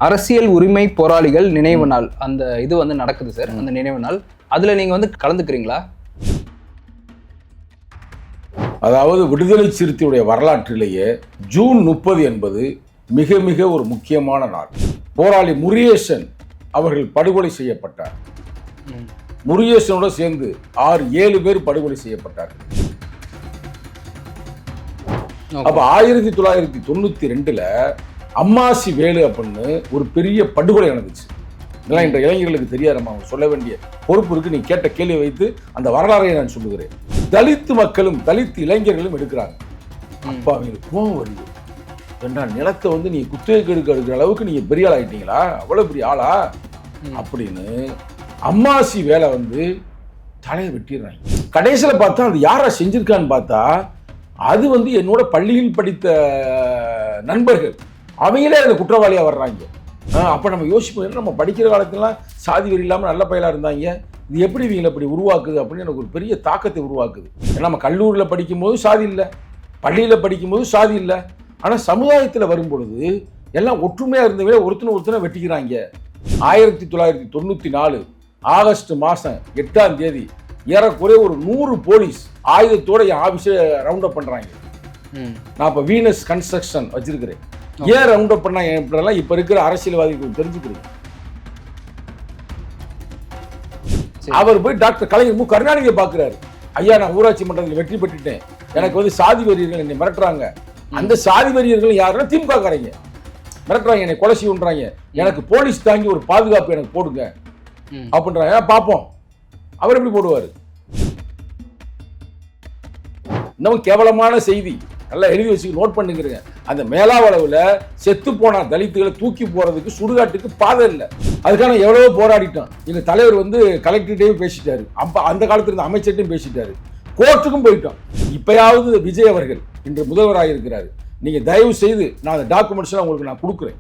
அரசியல் உரிமை போராளிகள் நினைவு நாள் அந்த இது வந்து நடக்குது சார், அந்த நினைவு நாள். அதுல நீங்க வந்து கலந்துக்கிறீங்களா? அதாவது விடுதலை சிறுத்தையுடைய வரலாற்றிலேயே ஜூன் 30 என்பது மிக மிக ஒரு முக்கியமான நாள். போராளி முருகேசன் அவர்கள் படுகொலை செய்யப்பட்டார். முருகேசனோட சேர்ந்து 6-7 பேர் படுகொலை செய்யப்பட்டார்கள். அப்ப 1992ல அம்மாசி வேலு அப்படின்னு ஒரு பெரிய படுகொலை நடந்துச்சு. இதெல்லாம் இன்ற இளைஞர்களுக்கு தெரியாதமா, அவங்க சொல்ல வேண்டிய பொறுப்பு இருக்கு. நீ கேட்ட கேள்வியை வைத்து அந்த வரலாறை நான் சொல்லுகிறேன். தலித்து மக்களும் தலித்து இளைஞர்களும் எடுக்கிறாங்க. அப்பா அவங்களுக்கு கோவம் வருது. நிலத்தை வந்து நீ குத்தகைக்கு எடுக்கிற அளவுக்கு நீங்க பெரிய ஆள் ஆயிட்டீங்களா, அவ்வளவு பெரிய ஆளா அப்படின்னு அம்மாசி வேலை வந்து தலையை வெட்டிடுறாங்க. கடைசியில் பார்த்தா அது யாரா செஞ்சிருக்கான்னு பார்த்தா அது வந்து என்னோட பள்ளியில் படித்த நண்பர்கள், அவங்களே அந்த குற்றவாளியா வர்றாங்க. அப்போ நம்ம யோசிப்போம், நம்ம படிக்கிற காலத்துலாம் சாதி வெறி இல்லாமல் நல்ல பயலாக இருந்தாங்க, இது எப்படி இவங்களை அப்படி உருவாக்குது அப்படின்னு எனக்கு ஒரு பெரிய தாக்கத்தை உருவாக்குது. ஏன்னா நம்ம கல்லூரியில் படிக்கும்போது சாதி இல்லை, பள்ளியில் படிக்கும்போது சாதி இல்லை, ஆனால் சமுதாயத்தில் வரும்பொழுது எல்லாம் ஒற்றுமையாக இருந்தவங்களே ஒருத்தனை வெட்டிக்கிறாங்க. 1994 ஆகஸ்ட் மாதம் 8ஆம் தேதி ஏறக்குறைய ஒரு 100 போலீஸ் ஆயுதத்தோட என் ஆஃபீஸை ரவுண்ட் அப் பண்ணுறாங்க. நான் இப்போ வீனஸ் கன்ஸ்ட்ரக்ஷன் வச்சிருக்கிறேன். ஏன் ரவுண்ட் அப் பண்ணா எப்படிலாம் இப்போ இருக்கிற அரசியல்வாதிகள் தெரிஞ்சுக்கிறேன். அவர் போய் டாக்டர் கலைஞர் மு கருணாநிதியை பார்க்கிறாரு. ஐயா, நான் ஊராட்சி மன்றத்தில் வெற்றி பெற்றுட்டேன், எனக்கு வந்து சாதி வெறியர்கள் என்னை மிரட்டுறாங்க. அந்த சாதி வெறியர்கள் யாருன்னா திமுக காரங்க மிரட்டுறாங்க, என்னை கொலை செய்யறாங்க, எனக்கு போலீஸ் தாங்கி ஒரு பாதுகாப்பு எனக்கு போடுங்க அப்படின்றாங்க. பார்ப்போம் அவர் எப்படி போடுவாரு. இன்னும் கேவலமான செய்தி நல்லா எழுதி வச்சு நோட் பண்ணுங்கிறீங்க. அந்த மேலாவளவுல செத்து போன தலித்துகளை தூக்கி போறதுக்கு சுடுகாட்டுக்கு பாதை இல்லை. அதுக்கான எவ்வளவோ போராடிட்டோம். எங்க தலைவர் வந்து கலெக்டர்கிட்டையும் பேசிட்டாரு, அப்ப அந்த காலத்துல இருந்த அமைச்சர்கிட்டையும் பேசிட்டாரு, கோர்ட்டுக்கும் போயிட்டோம். இப்பயாவது விஜய் அவர்கள் இன்று முதல்வராக இருக்கிறாரு, நீங்க தயவு செய்து நான் அந்த டாக்குமெண்ட்ஸ் உங்களுக்கு நான் கொடுக்குறேன்,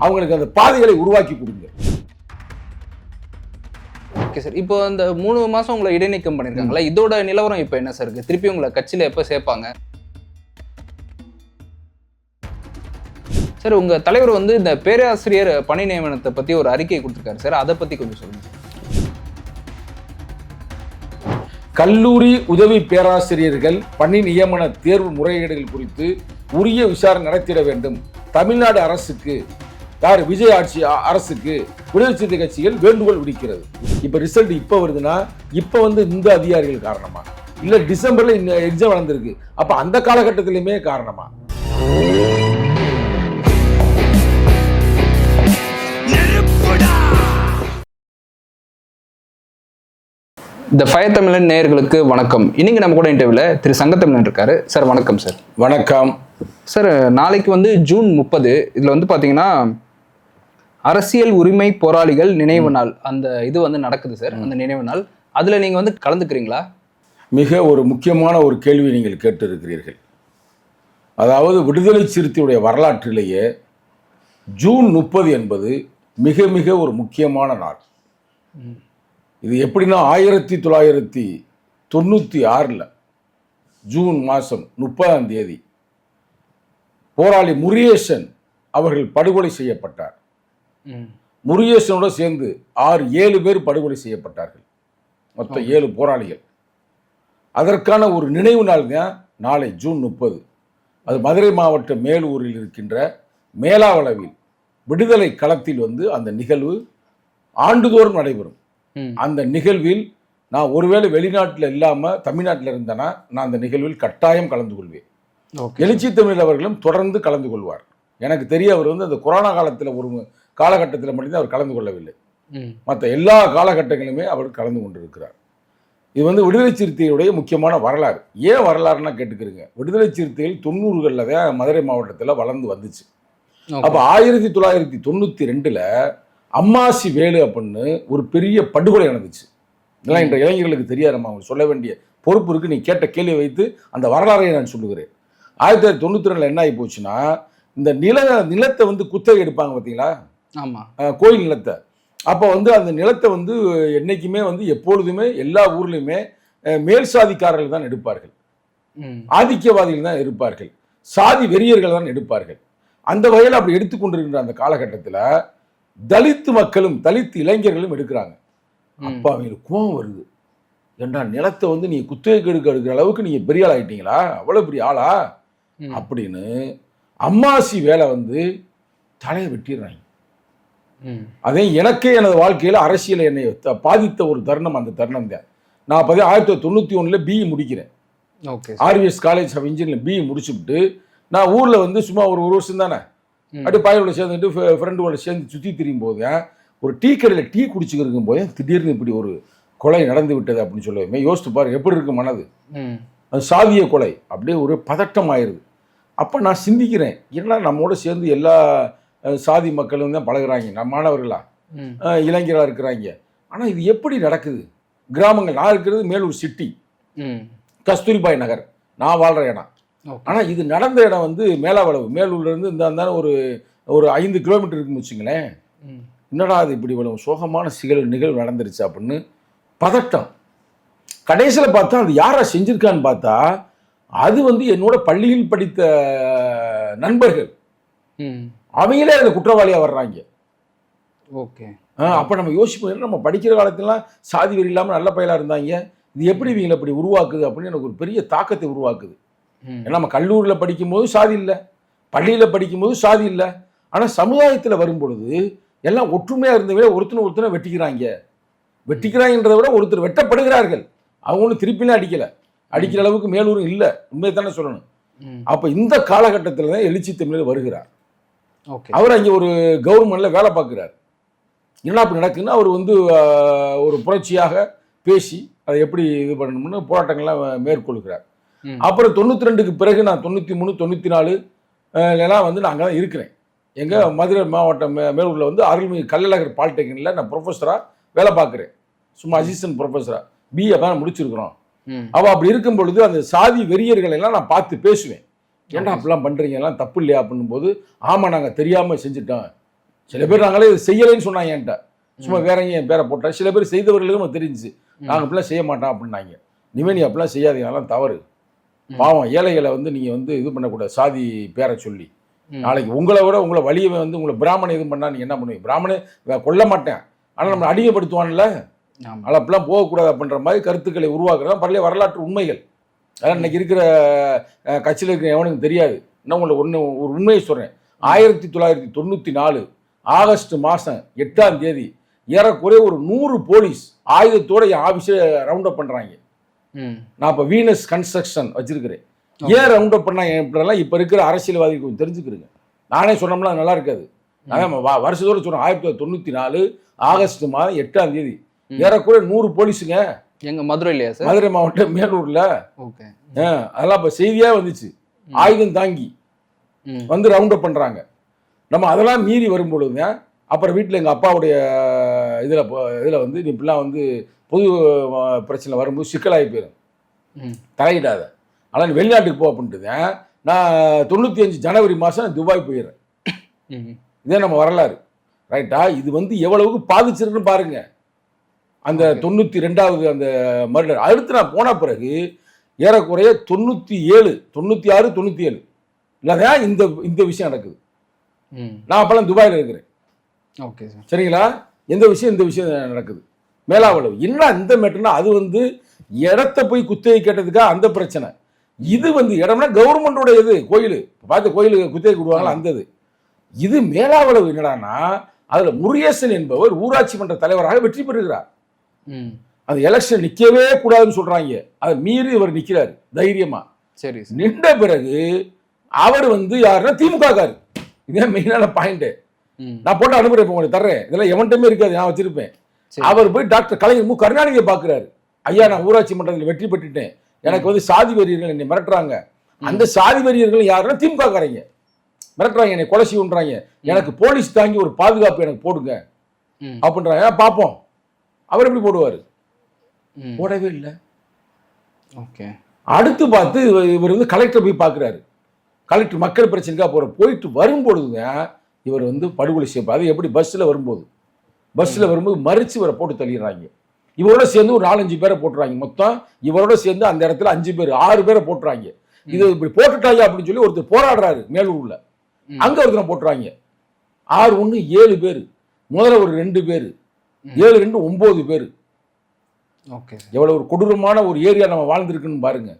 அவங்களுக்கு அந்த பாதைகளை உருவாக்கி கொடுங்க. ஓகே சார், இப்போ இந்த 3 மாசம் உங்களை இடைநீக்கம் பண்ணிருக்காங்களா, இதோட நிலவரம் இப்போ என்ன சார் இருக்கு? திருப்பி உங்களை கட்சியில எப்போ சேர்ப்பாங்க சார்? உங்க தலைவர் வந்து இந்த பேராசிரியர் பணி நியமனத்தை பத்தி ஒரு அறிக்கை கொடுத்திருக்காரு சார், அதை பத்தி கொஞ்சம் சொல்லுங்க. கல்லூரி உதவி பேராசிரியர்கள் பணி நியமன தேர்வு முறைகேடுகள் குறித்து உரிய விசாரணை நடத்திட வேண்டும். தமிழ்நாடு அரசுக்கு, யார் விஜய் ஆட்சி அரசுக்கு விடுதலை சிறுத்தை கட்சிகள் வேண்டுகோள் விடுக்கிறது. இப்ப ரிசல்ட் இப்ப வருதுன்னா இப்ப வந்து இந்த அதிகாரிகள் காரணமா, இல்ல டிசம்பர்ல எக்ஸாம் நடந்திருக்கு, அப்ப அந்த காலகட்டத்திலுமே காரணமா? இந்த ஃபயர் தமிழன் நேயர்களுக்கு வணக்கம். இன்னைக்கு நம்ம கூட இன்டர்வியூல திரு சங்கத்தமிழன் இருக்காரு. சார் வணக்கம் சார். வணக்கம் சார். நாளைக்கு வந்து ஜூன் 30, இதுல வந்து பாத்தீங்கன்னா அரசியல் உரிமை போராளிகள் நினைவு நாள் அந்த இது வந்து நடக்குது சார், அந்த நினைவு நாள். அதுல நீங்க வந்து கலந்துக்கிறீங்களா? மிக ஒரு முக்கியமான ஒரு கேள்வி நீங்கள் கேட்டு இருக்கிறீர்கள். அதாவது விடுதலை சிறுத்தையுடைய வரலாற்றிலேயே ஜூன் 30 என்பது மிக மிக ஒரு முக்கியமான நாள். இது எப்படின்னா 1996 ஜூன் மாதம் 30ஆம் தேதி போராளி முருகேசன் அவர்கள் படுகொலை செய்யப்பட்டார். முருகேசனோட சேர்ந்து 6-7 பேர் படுகொலை செய்யப்பட்டார்கள். மொத்தம் 7 போராளிகள். அதற்கான ஒரு நினைவு நாள் தான் நாளை ஜூன் 30. அது மதுரை மாவட்டம் மேலூரில் இருக்கின்ற மேலாவளவில் விடுதலை களத்தில் வந்து அந்த நிகழ்வு ஆண்டுதோறும் நடைபெறும். அந்த நிகழ்வில் நான் ஒருவேளை வெளிநாட்டில் இல்லாமல் தமிழ்நாட்டில் இருந்தேன்னா நான் அந்த நிகழ்வில் கட்டாயம் கலந்து கொள்வேன். எழுச்சி தமிழ் அவர்களும் தொடர்ந்து கலந்து கொள்வார். எனக்கு தெரிய அவர் வந்து அந்த கொரோனா காலத்தில் ஒரு காலகட்டத்தில் மட்டும்தான் அவர் கலந்து கொள்ளவில்லை, மற்ற எல்லா காலகட்டங்களிலுமே அவர் கலந்து கொண்டிருக்கிறார். இது வந்து விடுதலை சிறுத்தைகளுடைய முக்கியமான வரலாறு. ஏன் வரலாறுனா கேட்டுக்கிறீங்க, விடுதலை சிறுத்தைகள் 90களில் தான் மதுரை மாவட்டத்தில் வளர்ந்து வந்துச்சு. அப்போ 1992ல் அம்மாசி வேலு அப்படின்னு ஒரு பெரிய படுகொலை நடந்துச்சு. இதெல்லாம் இன்ற இளைஞர்களுக்கு தெரியாதமா, அவங்க சொல்ல வேண்டிய பொறுப்பு இருக்கு. நீ கேட்ட கேள்வியை வைத்து அந்த வரலாறை நான் சொல்லுகிறேன். 1992 என்ன ஆகி போச்சுன்னா, இந்த நிலத்தை வந்து குத்தகை எடுப்பாங்க பார்த்தீங்களா, கோயில் நிலத்தை. அப்போ வந்து அந்த நிலத்தை வந்து என்னைக்குமே வந்து எப்பொழுதுமே எல்லா ஊர்லையுமே மேல் சாதிக்காரர்கள் தான் எடுப்பார்கள், ஆதிக்கவாதிகள் தான் இருப்பார்கள், சாதி வெறியர்கள் தான் எடுப்பார்கள். அந்த வகையில் அப்படி எடுத்துக்கொண்டிருக்கிற அந்த காலகட்டத்தில் தலித்து மக்களும் தலித்து இளைஞர்களும் எடுக்கிறாங்க. அப்போ அவங்களுக்கு கோபம் வருது. ஏண்டா நிலத்தை வந்து நீ குத்தகைக்கு எடுக்கிற அளவுக்கு நீங்க பெரிய ஆள் ஆகிட்டீங்களா, அவ்வளவு பெரிய ஆளா அப்படின்னு அம்மாசி வேலை வந்து தலையை வெட்டிடுறாங்க. அதே எனக்கே எனது வாழ்க்கையில் அரசியல் என்னை பாதித்த ஒரு தருணம் அந்த தருணம் தான். நான் 1991 பிஇ முடிக்கிறேன். RVS college of engineering BE முடிச்சுட்டு நான் ஊரில் வந்து சும்மா ஒரு வருஷம் தானே அப்படியே பாயோட சேர்ந்துட்டு ஃப்ரெண்டுகளோட சேர்ந்து சுற்றி திரியும் போது ஒரு டீ கடையில் டீ குடிச்சுக்கிட்டு இருக்கும் போது திடீர்னு இப்படி ஒரு கொலை நடந்து விட்டது அப்படின்னு சொல்லுவேன். யோசித்து பாருங்க எப்படி இருக்கு மனது. அது சாதிய கொலை, அப்படியே ஒரு பதட்டம் ஆயிடுது. அப்போ நான் சிந்திக்கிறேன், ஏன்னா நம்மோட சேர்ந்து எல்லா சாதி மக்களும் தான் பழகுறாங்க, நம்ம மாணவர்களா இளைஞராக இருக்கிறாங்க. ஆனால் இது எப்படி நடக்குது? கிராமங்கள், நான் இருக்கிறது மேலூர் சிட்டி, கஸ்தூரிபாய் நகர், நான் வாழ்கிற இடம். ஆனால் இது நடந்த இடம் வந்து மேலாவளவு, மேலூர்லேருந்து இந்த ஒரு 5 கிலோமீட்டர் இருக்குன்னு வச்சுங்களேன். என்னடா அது இப்படி இவ்வளவு சோகமான நிகழ்வு நடந்துருச்சு அப்படின்னு பதட்டம். கடைசியில் பார்த்தா அது யாரா செஞ்சிருக்கான்னு பார்த்தா அது வந்து என்னோட பள்ளியில் படித்த நண்பர்கள், அவங்களே அந்த குற்றவாளியாக வர்றாங்க. ஓகே. அப்போ நம்ம யோசிப்போம், நம்ம படிக்கிற காலத்துலாம் சாதி வெறி இல்லாமல் நல்ல பயலாக இருந்தாங்க, இது எப்படி இவங்களை இப்படி உருவாக்குது அப்படின்னு எனக்கு ஒரு பெரிய தாக்கத்தை உருவாக்குது. ஏன்னா நம்ம கல்லூரியில் படிக்கும்போது சாதி இல்லை, பள்ளியில் படிக்கும்போது சாதி இல்லை. ஆனால் சமுதாயத்தில் வரும்பொழுது எல்லாம் ஒற்றுமையாக இருந்தவங்களே ஒருத்தனை வெட்டிக்கிறாங்கன்றதை விட ஒருத்தர் வெட்டப்படுகிறார்கள். அவங்களும் திருப்பிலாம் அடிக்கிற அளவுக்கு மேலூரும் இல்லை, உண்மையை தானே சொல்லணும். அப்போ இந்த காலகட்டத்தில் தான் எழுச்சி தமிழர் வருகிறார். அவர் அங்கே ஒரு கவர்மெண்ட்ல வேலை பார்க்குறார். என்ன அப்படி நடக்குதுன்னா அவர் வந்து ஒரு புரட்சியாக பேசி அதை எப்படி இது பண்ணணும்னு போராட்டங்கள்லாம் மேற்கொள்கிறார். அப்புறம் 92க்கு பிறகு நான் 93, 94 எல்லாம் வந்து நான் அங்கே தான் இருக்கிறேன். எங்கள் மதுரை மாவட்டம் மேலூரில் வந்து அருள்மிகு கள்ளழகர் பாலிடெக்னிக்கில் நான் ப்ரொஃபஸராக வேலை பார்க்குறேன். சும்மா அசிஸ்டன்ட் ப்ரொஃபஸராக பிஏ தான் முடிச்சிருக்கிறோம். அவள் அப்படி இருக்கும் பொழுது அந்த சாதி வெறியர்கள் எல்லாம் நான் பார்த்து பேசுவேன். ஏன்டா அப்படிலாம் பண்ணுறீங்க, எல்லாம் தப்பு இல்லையா அப்படின்னும் போது, ஆமாம் நாங்கள் தெரியாமல் செஞ்சுட்டோம். சில பேர் நாங்களே இது செய்யலைன்னு சொன்னாங்க என்கிட்ட, சும்மா வேறங்க என் பேரை போட்டேன். சில பேர் செய்தவர்களுக்கும் தெரிஞ்சிச்சு, நாங்கள் அப்படிலாம் செய்ய மாட்டோம் அப்படின்னாங்க. இனிமேல் நீ அப்படிலாம் செய்யாதீங்க, அதெல்லாம் தவறு, பாவம் ஏழைகளை வந்து நீங்கள் வந்து இது பண்ணக்கூடாது சாதி பேரை சொல்லி. நாளைக்கு உங்களை விட உங்களை வழியை வந்து உங்களை பிராமணன் இது பண்ணால் நீங்கள் என்ன பண்ணுவீங்க? பிராமணே கொல்ல மாட்டேன், ஆனால் நம்மளை அடிமைப்படுத்துவான்ல, அதில் அப்படிலாம் போகக்கூடாது அப்படின்ற மாதிரி கருத்துக்களை உருவாக்குறதான் பழைய வரலாற்று உண்மைகள். அதான் இன்னைக்கு இருக்கிற கட்சியில் இருக்கிற எவனுக்கு தெரியாது. இன்னும் உங்களுக்கு ஒரு உண்மையை சொல்கிறேன். 1994 ஆகஸ்ட் மாதம் 8ஆம் தேதி ஏறக்குறைய ஒரு 100 போலீஸ் ஆயுதத்தோட என் ஆஃபீஸை ரவுண்ட் அப் பண்ணுறாங்க. நான் இப்போ வீனஸ் கன்ஸ்ட்ரக்ஷன் வச்சிருக்கிறேன். ஏன் ரவுண்ட் அப் பண்ணாங்க இப்படிலாம் இப்போ இருக்கிற அரசியல்வாதிகள் கொஞ்சம் தெரிஞ்சுக்கிறேங்க. நானே சொன்னோம்னா நல்லா இருக்காது. நான் வருஷத்தோடு சொல்கிறேன். 1994 ஆகஸ்ட் மாதம் 8ஆம் தேதி ஏறக்குறைய 100 போலீஸுங்க. எங்க மதுரையிலையா சார்? மதுரை மாவட்டம் மேலூர்ல. ஓகே. அதெல்லாம் இப்போ செய்தியா வந்துச்சு. ஆயுதம் தாங்கி வந்து ரவுண்ட் அப் பண்றாங்க. நம்ம அதெல்லாம் மீறி வரும்பொழுதுங்க அப்புறம் வீட்டில் எங்கள் அப்பாவுடைய இதில் வந்து இப்படிலாம் வந்து பொது பிரச்சனை வரும்போது சிக்கலாகி போயிடும், தலையிடாத, ஆனால் வெளிநாட்டுக்கு போ அப்படின்ட்டு நான் 95 ஜனவரி மாதம் துபாய் போயிடுறேன். இதே நம்ம வரலாறு ரைட்டா. இது வந்து எவ்வளவுக்கு பாதிச்சிருக்குன்னு பாருங்க அந்த 92வது அந்த மர்டர். அடுத்து நான் போன பிறகு ஏறக்குறைய 97, 96, 97 இல்லைதான் இந்த விஷயம் நடக்குது. நான் அப்பெல்லாம் துபாயில் இருக்கிறேன். ஓகே சார், சரிங்களா. இந்த விஷயம் நடக்குது. மேலாவளவு என்ன இந்த மேட்டர்னா அது வந்து இடத்த போய் குத்தகை கேட்டதுக்காக அந்த பிரச்சனை. இது வந்து இடம்னா கவர்மெண்டோட இது கோயில் பார்த்து கோயில் குத்தகை கொடுவாங்களா அந்த இது மேலாவளவு என்னடானா அதுல முருகேசன் என்பவர் ஊராட்சி மன்ற தலைவராக வெற்றி பெறுகிறார். அந்த எலெக்ஷன் நிக்கவே கூடாதுன்னு சொல்றாங்க, அதை மீறி இவர் நிக்கிறாரு தைரியமா. சரி, நின்ற பிறகு அவர் வந்து யாருன்னா திமுக காரு. இதே மெயினான பாயிண்ட். நான் போட்டு அனுப்புறேன், உங்களுக்கு தர்றேன், இதெல்லாம் எவன்ட்டுமே இருக்காது, நான் வச்சிருப்பேன். அவர் போய் டாக்டர் கலைஞர் மு கருணாநிதியை பாக்குறாரு. ஐயா, நான் ஊராட்சி மன்றத்தில் வெற்றி பெற்றுட்டேன், எனக்கு வந்து சாதி வெறியர்கள் என்னை மிரட்டுறாங்க. அந்த சாதி வெறியர்கள் யாருன்னா திமுக காரங்க மிரட்டுறாங்க, என்னை கொலை செய்யுன்றாங்க, எனக்கு போலீஸ் தாங்கி ஒரு பாதுகாப்பு எனக்கு போடுங்க அப்படின்றாங்க. பார்ப்போம் அவர் எப்படி போடுவாரு. போடவே இல்லை. ஓகே. அடுத்து பார்த்து இவர் வந்து கலெக்டர் போய் பார்க்குறாரு. கலெக்டர் மக்கள் பிரச்சனைக்காக போயிட்டு வரும்பொழுதுங்க இவர் வந்து படுகொலை செய்யப்பா. அது எப்படி பஸ்ஸில் வரும்போது மறித்து இவரை போட்டு தள்ளிடுறாங்க. இவரோட சேர்ந்து ஒரு 4-5 பேரை போட்டுறாங்க. மொத்தம் இவரோட சேர்ந்து அந்த இடத்துல 5 பேர் 6 பேரை போட்டுறாங்க. இது இப்படி போட்டுட்டாங்க அப்படின்னு சொல்லி ஒருத்தர் போராடுறாரு மேலூர்ல. அங்க ஒருத்தனை போட்டுருவாங்க. 6-1 7 பேர், முதல்ல ஒரு 2 பேர், 7-2 9 பேர். ஓகே. எவ்வளவு ஒரு கொடூரமான ஒரு ஏரியா நம்ம வாழ்ந்திருக்குன்னு பாருங்க.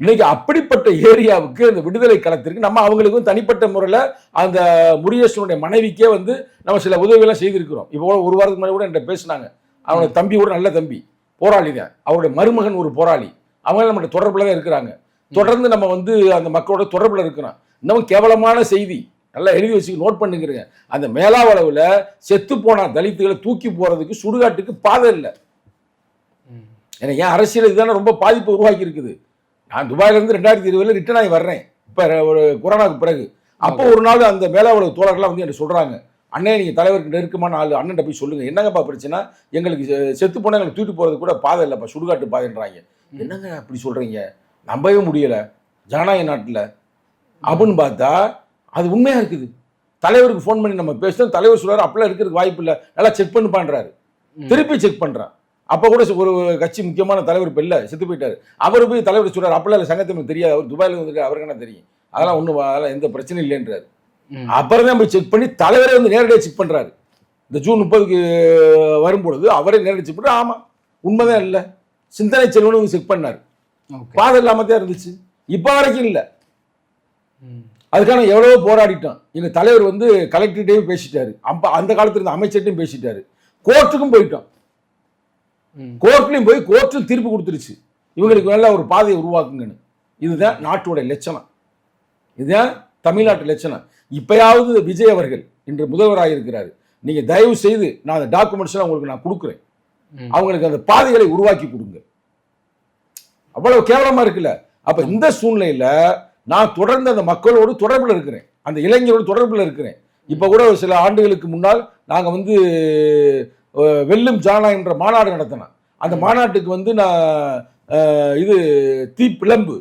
இன்னைக்கு அப்படிப்பட்ட ஏரியாவுக்கு அந்த விடுதலை களத்திற்கு நம்ம அவங்களுக்கும் தனிப்பட்ட முறையில் அந்த முருகேசனுடைய மனைவிக்கே வந்து நம்ம சில உதவியெல்லாம் செய்திருக்கிறோம். இப்போ ஒரு வாரத்துக்கு முன்னாடி கூட என்கிட்ட பேசினாங்க. அவனோட தம்பி கூட நல்ல தம்பி, போராளி தான். அவருடைய மருமகன் ஒரு போராளி. அவங்க நம்மகிட்ட தொடர்பில் தான் இருக்கிறாங்க. தொடர்ந்து நம்ம வந்து அந்த மக்களோட தொடர்பில் இருக்கிறோம். இன்னும் கேவலமான செய்தி நல்லா எழுதி வச்சு நோட் பண்ணுங்கிறீங்க. அந்த மேலாவளவில் செத்து போன தலித்துகளை தூக்கி போறதுக்கு சுடுகாட்டுக்கு பாதை இல்லை. ஏன்னா ஏன் அரசியல் இதுதானே ரொம்ப பாதிப்பு உருவாக்கி இருக்குது. நான் துபாயிலேருந்து 2020 ரிட்டர்ன் ஆகி வர்றேன், இப்போ ஒரு கொரோனாவுக்கு பிறகு. அப்போ ஒரு நாள் அந்த மேலாவளவு தோழர்கள்லாம் வந்து எனக்கு சொல்கிறாங்க, அண்ணே நீங்கள் தலைவருக்கு நெருக்கமான ஆள், அண்ணன்ட்ட போய் சொல்லுங்கள், என்னங்கப்பா பிரச்சனை, எங்களுக்கு செத்து போனால் எங்களுக்கு தூக்கிட்டு போகிறது கூட பாதை இல்லைப்பா, சுடுகாட்டு பாதைன்றாங்க. என்னங்க அப்படி சொல்கிறீங்க, நம்பவே முடியலை ஜனநாயக நாட்டில் அப்படின்னு பார்த்தா அது உண்மையாக இருக்குது. தலைவருக்கு ஃபோன் பண்ணி நம்ம பேசுகிறோம், தலைவர் சொல்கிறார் அப்படிலாம் இருக்கிறதுக்கு வாய்ப்பு இல்லை, நல்லா செக் பண்ணுப்பான்றாரு. திருப்பி செக் பண்ணுறான். அப்போ கூட ஒரு கட்சி முக்கியமான தலைவர் இப்போ இல்லை, செத்து போயிட்டார். அவர் போய் தலைவர் சொல்கிறார் அப்படிலாம் இல்லை, சங்கத்தை தெரியாது, அவர் துபாயில் வந்துட்டு அவருக்கு என்ன தெரியும், அதெல்லாம் ஒன்றும் அதெல்லாம் எந்த பிரச்சனையும் இல்லைன்றாரு. அப்புறம் தான் போய் செக் பண்ணி தலைவரே வந்து நேரடியாக செக் பண்ணுறாரு. இந்த ஜூன் 30க்கு வரும்பொழுது அவரே நேரடி செக் பண்ணுறாரு. ஆமாம் உண்மைதான், இல்லை சிந்தனை செல்வனும் செக் பண்ணார், பாதை இல்லாமல் தான் இருந்துச்சு. இப்போ வரைக்கும் இல்லை. அதுக்கான எவ்வளவோ போராடிட்டோம். எங்கள் தலைவர் வந்து கலெக்டர்கிட்டையும் பேசிட்டாரு, அப்போ அந்த காலத்துல இருந்த அமைச்சர்கிட்டையும் பேசிட்டாரு, கோர்ட்டுக்கும் போயிட்டோம். கோர்ட்லையும் போய் கோர்ட்டும் தீர்ப்பு கொடுத்துருச்சு, இவங்களுக்கு நல்ல ஒரு பாதையை உருவாக்குங்கன்னு. இதுதான் நாட்டோட லட்சணம், இதுதான் தமிழ்நாட்டு லட்சணம். இப்பயாவது விஜய் அவர்கள் இன்று முதல்வராக இருக்கிறாரு, நீங்க தயவு செய்து நான் அந்த டாக்குமெண்ட்ஸ் உங்களுக்கு நான் கொடுக்குறேன், அவங்களுக்கு அந்த பாதைகளை உருவாக்கி கொடுங்க. அவ்வளவு கேவலமா இருக்குல்ல. அப்ப இந்த சூழ்நிலையில நான் தொடர்ந்து அந்த மக்களோடு தொடர்பில் இருக்கிறேன், அந்த இளைஞரோடு தொடர்பில் இருக்கிறேன். இப்ப கூட சில ஆண்டுகளுக்கு முன்னால் நாங்க வந்து வெல்லும் ஜானா என்ற மாநாடு நடத்தினோம். அந்த மாநாட்டுக்கு வந்து நான் இது தீ பிளம்பு,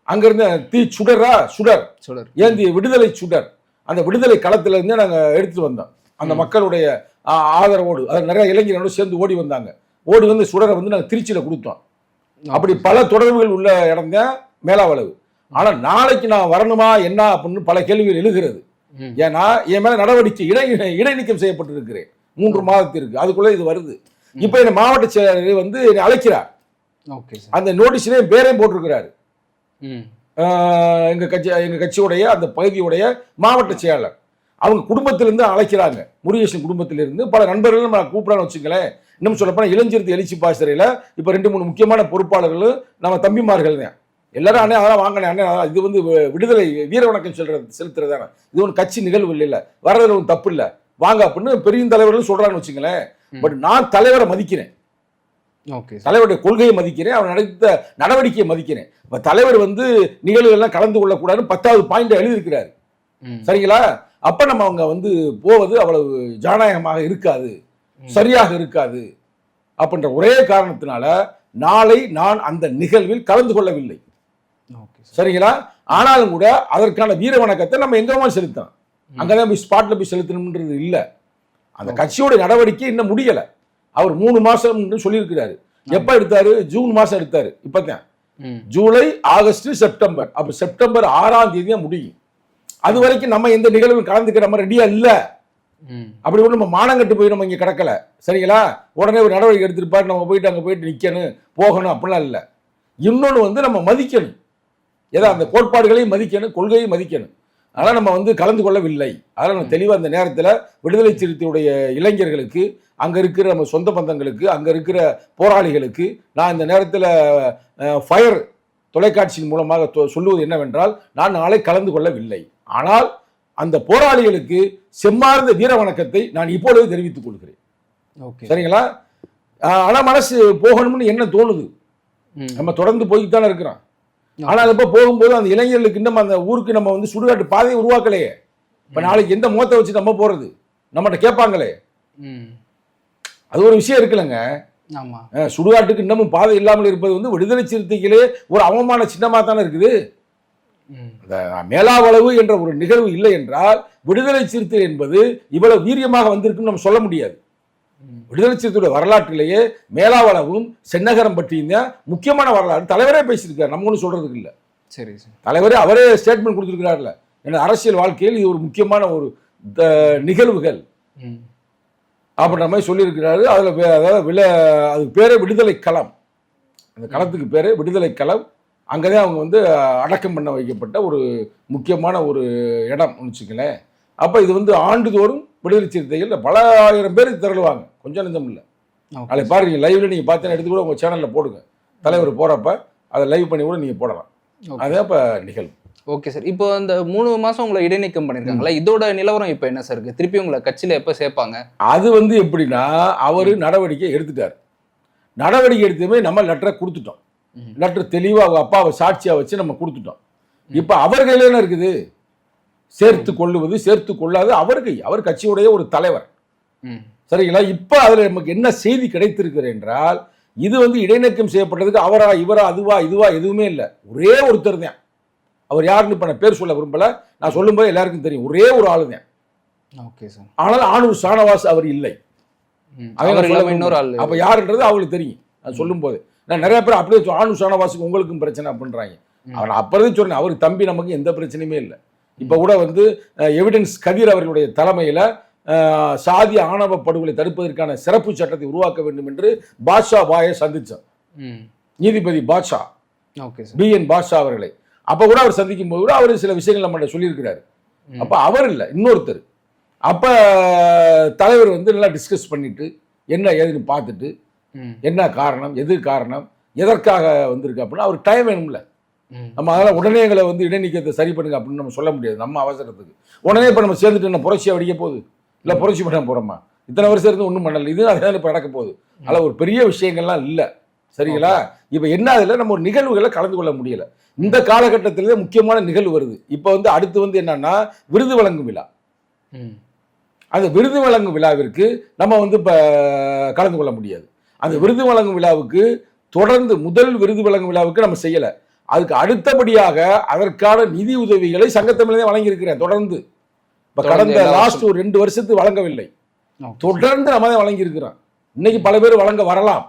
அங்கிருந்த தீ சுடர் ஏந்திய விடுதலை சுடர், அந்த விடுதலை களத்துல இருந்து நாங்க எடுத்துட்டு வந்தோம். அந்த மக்களுடைய ஆதரவோடு அது நிறைய இளைஞர்களோடு சேர்ந்து ஓடி வந்தாங்க. ஓடி வந்து சுடரை வந்து நாங்கள் திருச்சியில கொடுத்தோம். அப்படி பல தொடர்புகள் உள்ள இடம் தான் மேலாவளவு. ஆனா நாளைக்கு நான் வரணுமா என்ன அப்படின்னு பல கேள்விகள் எழுகிறது. ஏன்னா என் மேல நடவடிக்கை இடைநீக்கம் செய்யப்பட்டிருக்கிறேன் 3 மாதத்திற்கு. அதுக்குள்ள இது வருது. இப்ப என்ன மாவட்ட செயலர் வந்து என்னை அழைக்கிறார். அந்த நோட்டீஸ்ல என் பேரையும் போட்டிருக்கிறாரு. எங்க கட்சியுடைய அந்த பகுதியுடைய மாவட்ட செயலர். அவங்க குடும்பத்திலிருந்து அழைக்கிறாங்க, முருகேசன் குடும்பத்திலிருந்து பல நண்பர்களும் நான் கூப்பிடான்னு வச்சுங்களேன். இன்னும் சொல்லப்போனா இளஞ்சிறுத்தை எழுச்சி பாசறையில் இப்போ 2-3 முக்கியமான பொறுப்பாளர்களும் நம்ம தம்பிமார்கள் தான். எல்லாரும் அண்ணே அதெல்லாம் வாங்கினேன், அண்ணே இது வந்து விடுதலை வீர வணக்கம் செலுத்துறதானே, இது ஒன்று கட்சி நிகழ்வு இல்லை, வர்றதுல ஒன்றும் தப்பு இல்லை, வாங்க அப்படின்னு பெரிய தலைவர்கள் சொல்றான்னு வச்சுங்களேன். பட் நான் தலைவரை மதிக்கிறேன், தலைவருடைய கொள்கையை மதிக்கிறேன், அவர் நடத்த நடவடிக்கையை மதிக்கிறேன். இப்ப தலைவர் வந்து நிகழ்வுகள்லாம் கலந்து கொள்ளக்கூடாதுன்னு 10வது பாயிண்ட் எழுதியிருக்கிறாரு. சரிங்களா? அப்ப நம்ம அவங்க வந்து போவது அவ்வளவு ஜனநாயகமாக இருக்காது, சரியாக இருக்காது அப்படின்ற ஒரே காரணத்தினால நாளை நான் அந்த நிகழ்வில் கலந்து கொள்ளவில்லை. சரிங்களா? ஆனாலும் கூட அதற்கான வீர வணக்கத்தை நம்ம எங்கேயுமே செலுத்தோம், அங்கதான் போய் ஸ்பாட்ல போய் செலுத்தணும்ன்றது இல்லை. அந்த கட்சியோட நடவடிக்கை இன்னும் முடியல. அவர் 3 மாசம் சொல்லியிருக்கிறாரு. எப்ப எடுத்தாரு? ஜூன் மாசம் எடுத்தாரு. இப்பதான் ஜூலை, ஆகஸ்ட், செப்டம்பர். அப்ப செப்டம்பர் 6ஆம் தேதியா முடியும். அது வரைக்கும் நம்ம எந்த நிகழ்வில் கலந்துக்கிற மாதிரி ரெடியா இல்ல. அப்படி ஒண்ணு நம்ம மானங்கட்டு போய் நம்ம இங்க கிடக்கல. சரிங்களா? உடனே ஒரு நடவடிக்கை எடுத்திருப்பாரு, நம்ம போயிட்டு அங்க போயிட்டு நிக்கணும் போகணும் அப்படிலாம் இல்ல. இன்னொன்னு வந்து நம்ம மதிக்கணும், ஏதோ அந்த கோட்பாடுகளையும் மதிக்கணும், கொள்கையை மதிக்கணும். அதனால் நம்ம வந்து கலந்து கொள்ளவில்லை. அதனால் நம்ம தெளிவாக அந்த நேரத்தில் விடுதலை சிறுத்தையுடைய இளைஞர்களுக்கு, அங்கே இருக்கிற நம்ம சொந்த பந்தங்களுக்கு, அங்கே இருக்கிற போராளிகளுக்கு நான் இந்த நேரத்தில் ஃபயர் தொலைக்காட்சியின் மூலமாக சொல்லுவது என்னவென்றால், நான் நாளை கலந்து கொள்ளவில்லை. ஆனால் அந்த போராளிகளுக்கு செம்மார்ந்த வீர வணக்கத்தை நான் இப்பொழுது தெரிவித்துக் கொள்கிறேன். சரிங்களா? ஆனால் மனசு போகணும்னு என்ன தோணுது, நம்ம தொடர்ந்து போய்கிட்டு தானே இருக்கிறோம். ஆனால் இப்போ போகும்போது அந்த இளைஞர்களுக்கு இன்னும் அந்த ஊருக்கு நம்ம வந்து சுடுகாட்டு பாதையை உருவாக்கலையே. இப்போ நாளைக்கு எந்த முகத்தை வச்சு நம்ம போறது, நம்மகிட்ட கேட்பாங்களே, அது ஒரு விஷயம் இருக்குல்லங்க. சுடுகாட்டுக்கு இன்னமும் பாதை இல்லாமல் இருப்பது வந்து விடுதலை சிறுத்தைகளே ஒரு அவமான சின்னமாக தானே இருக்குது. அந்த மேலாவளவு என்ற ஒரு நிகழ்வு இல்லை என்றால் விடுதலை சிறுத்தை என்பது இவ்வளவு வீரியமாக வந்திருக்குன்னு நம்ம சொல்ல முடியாது. விடுதலை சிறுத்தையுடைய வரலாற்றிலேயே மேலாவளவும் சென்னகரம் பற்றியும் முக்கியமான வரலாறு தலைவரே பேசியிருக்காரு, நம்ம ஒன்றும் சொல்றதுக்கு இல்லை. சரி, தலைவரே அவரே ஸ்டேட்மெண்ட் கொடுத்துருக்கிறார்ல, ஏன்னா அரசியல் வாழ்க்கையில் இது ஒரு முக்கியமான ஒரு நிகழ்வுகள் அப்படின்ற மாதிரி சொல்லியிருக்கிறாரு. அதில் அதாவது அதுக்கு பேரே விடுதலை களம், அந்த களத்துக்கு பேரே விடுதலை களம். அங்கதான் அவங்க வந்து அடக்கம் பண்ண வைக்கப்பட்ட ஒரு முக்கியமான ஒரு இடம் வச்சுக்கலேன். அப்போ இது வந்து ஆண்டுதோறும் விடுதலை சிறுத்தைகள் பல ஆயிரம் பேர் திரளுவாங்க, கொஞ்சம் நெஞ்சம் இல்லை. அதை பாருங்க, லைவ்ல நீங்கள் பார்த்தீங்கன்னா எடுத்து கூட உங்கள் சேனலில் போடுங்க, தலைவர் போகிறப்ப அதை லைவ் பண்ணி கூட நீங்கள் போடலாம். அதுதான் இப்போ நிகழ்வு. Okay sir. இப்போ அந்த 3 மாசம் உங்களை இடைநீக்கம் பண்ணியிருக்காங்களா, இதோட நிலவரம் இப்போ என்ன சார் இருக்கு? திருப்பி உங்களை கட்சியில் எப்போ சேர்ப்பாங்க? அது வந்து எப்படின்னா, அவர் நடவடிக்கை எடுத்துட்டார். நடவடிக்கை எடுத்துமே நம்ம லெட்டரை கொடுத்துட்டோம். லெட்டர் தெளிவாக அவங்க அப்பாவை சாட்சியாக வச்சு நம்ம கொடுத்துட்டோம். இப்போ அவர் கையில் என்ன இருக்குது? சேர்த்து கொள்ளுவது சேர்த்து கொள்ளாது அவர் கை. அவர் கட்சியுடைய ஒரு தலைவர், சரிங்களா? இப்போ அதில் நமக்கு என்ன செய்தி கிடைத்திருக்கிறது என்றால், இது வந்து இடைநீக்கம் செய்யப்பட்டதுக்கு அவரா இவரா அதுவா இதுவா எதுவுமே இல்லை, ஒரே ஒருத்தர் தான். அவர் யாருன்னு இப்போ நான் பேர் சொல்ல விரும்பல, நான் சொல்லும்போது எல்லாருக்கும் தெரியும், ஒரே ஒரு ஆளு தான். Okay sir. ஆனால் ஆனூர் ஷானவாஸ் அவர் இல்லை. இன்னொரு ஆள். அப்போ யாருன்றது அவங்களுக்கு தெரியும். அது சொல்லும் போது நான் நிறைய பேர் அப்படியே ஆனூர் ஷானவாஸுக்கு உங்களுக்கும் பிரச்சனை அப்படின்றாங்க. அவர் அப்பறதே சொன்னேன், அவர் தம்பி நமக்கு எந்த பிரச்சனையுமே இல்லை. இப்போ கூட வந்து எவிடன்ஸ் கதிர் அவர்களுடைய தலைமையில் சாதி ஆணவ படுகொலை தடுப்பதற்கான சிறப்பு சட்டத்தை உருவாக்க வேண்டும் என்று பாட்ஷா பாயை சந்திச்சார், நீதிபதி பாட்ஷா, BN பாட்ஷா அவர்களை. அப்போ கூட அவர் சந்திக்கும் போது கூட அவர் சில விஷயங்கள் நம்ம சொல்லியிருக்கிறாரு. அப்போ அவர் இல்லை, இன்னொருத்தர். அப்போ தலைவர் வந்து நல்லா டிஸ்கஸ் பண்ணிட்டு என்ன ஏதுன்னு பார்த்துட்டு என்ன காரணம், எது காரணம், எதற்காக வந்திருக்கு அப்படின்னா அவருக்கு டைம் வேணும்ல. நம்ம அதெல்லாம் உடனே எங்களை வந்து இடைநீக்கத்தை சரி பண்ணுங்க அப்படின்னு நம்ம சொல்ல முடியாது. நம்ம அவசரத்துக்கு உடனே இப்போ நம்ம சேர்ந்துட்டு என்ன புரட்சியாக வெடிக்க போகுது, இல்லை புரட்சி பண்ண போகிறோமா? இத்தனை வருஷம் இருந்து ஒன்றும் பண்ணல, இது அதனால இப்போ நடக்க போகுது. அதில் ஒரு பெரிய விஷயங்கள்லாம் இல்லை, சரிங்களா? இப்போ என்ன அதில் நம்ம ஒரு நிகழ்வுகளை கலந்து கொள்ள முடியலை. இந்த காலகட்டத்திலே முக்கியமான நிகழ்வு வருது. இப்போ வந்து அடுத்து வந்து என்னன்னா விருது வழங்கும் விழா. அந்த விருது வழங்கும் விழாவிற்கு நம்ம வந்து இப்போ கலந்து கொள்ள முடியாது. அந்த விருது வழங்கும் விழாவுக்கு தொடர்ந்து முதல் விருது வழங்கும் விழாவுக்கு நம்ம செய்யலை. அதுக்கு அடுத்தபடியாக அதற்கான நிதி உதவிகளை சங்கத்தமிழே வழங்கியிருக்கிறேன் தொடர்ந்து. இப்போ கடந்த லாஸ்ட் ஒரு 2 வருஷத்துக்கு வழங்கவில்லை, தொடர்ந்து நம்ம தான் வழங்கியிருக்கிறோம். இன்னைக்கு பல பேர் வழங்க வரலாம்,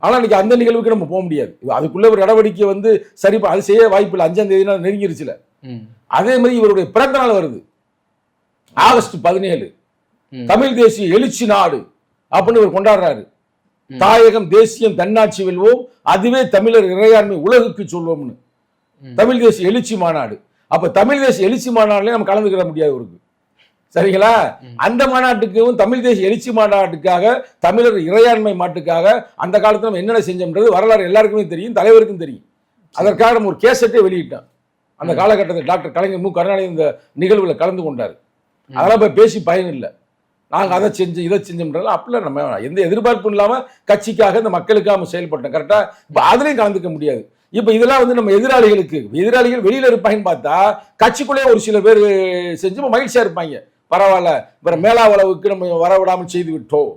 ஆனால் இன்னைக்கு அந்த நிகழ்வுக்கு நம்ம போக முடியாது. அதுக்குள்ள ஒரு நடவடிக்கை வந்து சரி அது செய்ய வாய்ப்பு இல்லை. 5ஆம் தேதி நெருங்கிருச்சுல. அதே மாதிரி இவருடைய பிறந்த நாள் வருது ஆகஸ்ட் 17, தமிழ் தேசிய எழுச்சி நாடு அப்படின்னு இவர் கொண்டாடுறாரு. தாயகம் தேசியம் தன்னாட்சி வெல்வோம், அதுவே தமிழர் இறையாண்மை உலகுக்கு சொல்வோம்னு தமிழ் தேசிய எழுச்சி மாநாடு. அப்ப தமிழ் தேசிய எழுச்சி மாநாடுல நம்ம கலந்துக்கிட முடியாது இருக்கு, சரிங்களா? அந்த மாநாட்டுக்கும் தமிழ் தேசிய எழுச்சி மாநாட்டுக்காக தமிழர் இறையாண்மை மாட்டுக்காக அந்த காலத்துல நம்ம என்னென்ன செஞ்சோம்ன்றது வரலாறு எல்லாருக்குமே தெரியும், தலைவருக்கும் தெரியும். அதற்காக நம்ம ஒரு கேசட்டே வெளியிட்டோம். அந்த காலகட்டத்தில் டாக்டர் கலைஞர் மு கருணாநிதி இந்த நிகழ்வுல கலந்து கொண்டார். அதெல்லாம் போய் பேசி பயன் இல்லை, நாங்கள் அதை செஞ்சு இதை செஞ்சோம்ன்றாலும் அப்படிலாம் நம்ம எந்த எதிர்பார்ப்பும் இல்லாமல் கட்சிக்காக இந்த மக்களுக்காக நம்ம செயல்பட்டோம், கரெக்டாக? இப்போ அதுலேயும் கலந்துக்க முடியாது. இப்போ இதெல்லாம் வந்து நம்ம எதிராளிகள் வெளியில் இருப்பாங்கன்னு பார்த்தா கட்சிக்குள்ளேயே ஒரு சில பேர் செஞ்சு மகிழ்ச்சியாக இருப்பாங்க. பரவாயில்ல, வேற மேலாவளவுக்கு நம்ம வரவிடாமல் செய்து விட்டோம்,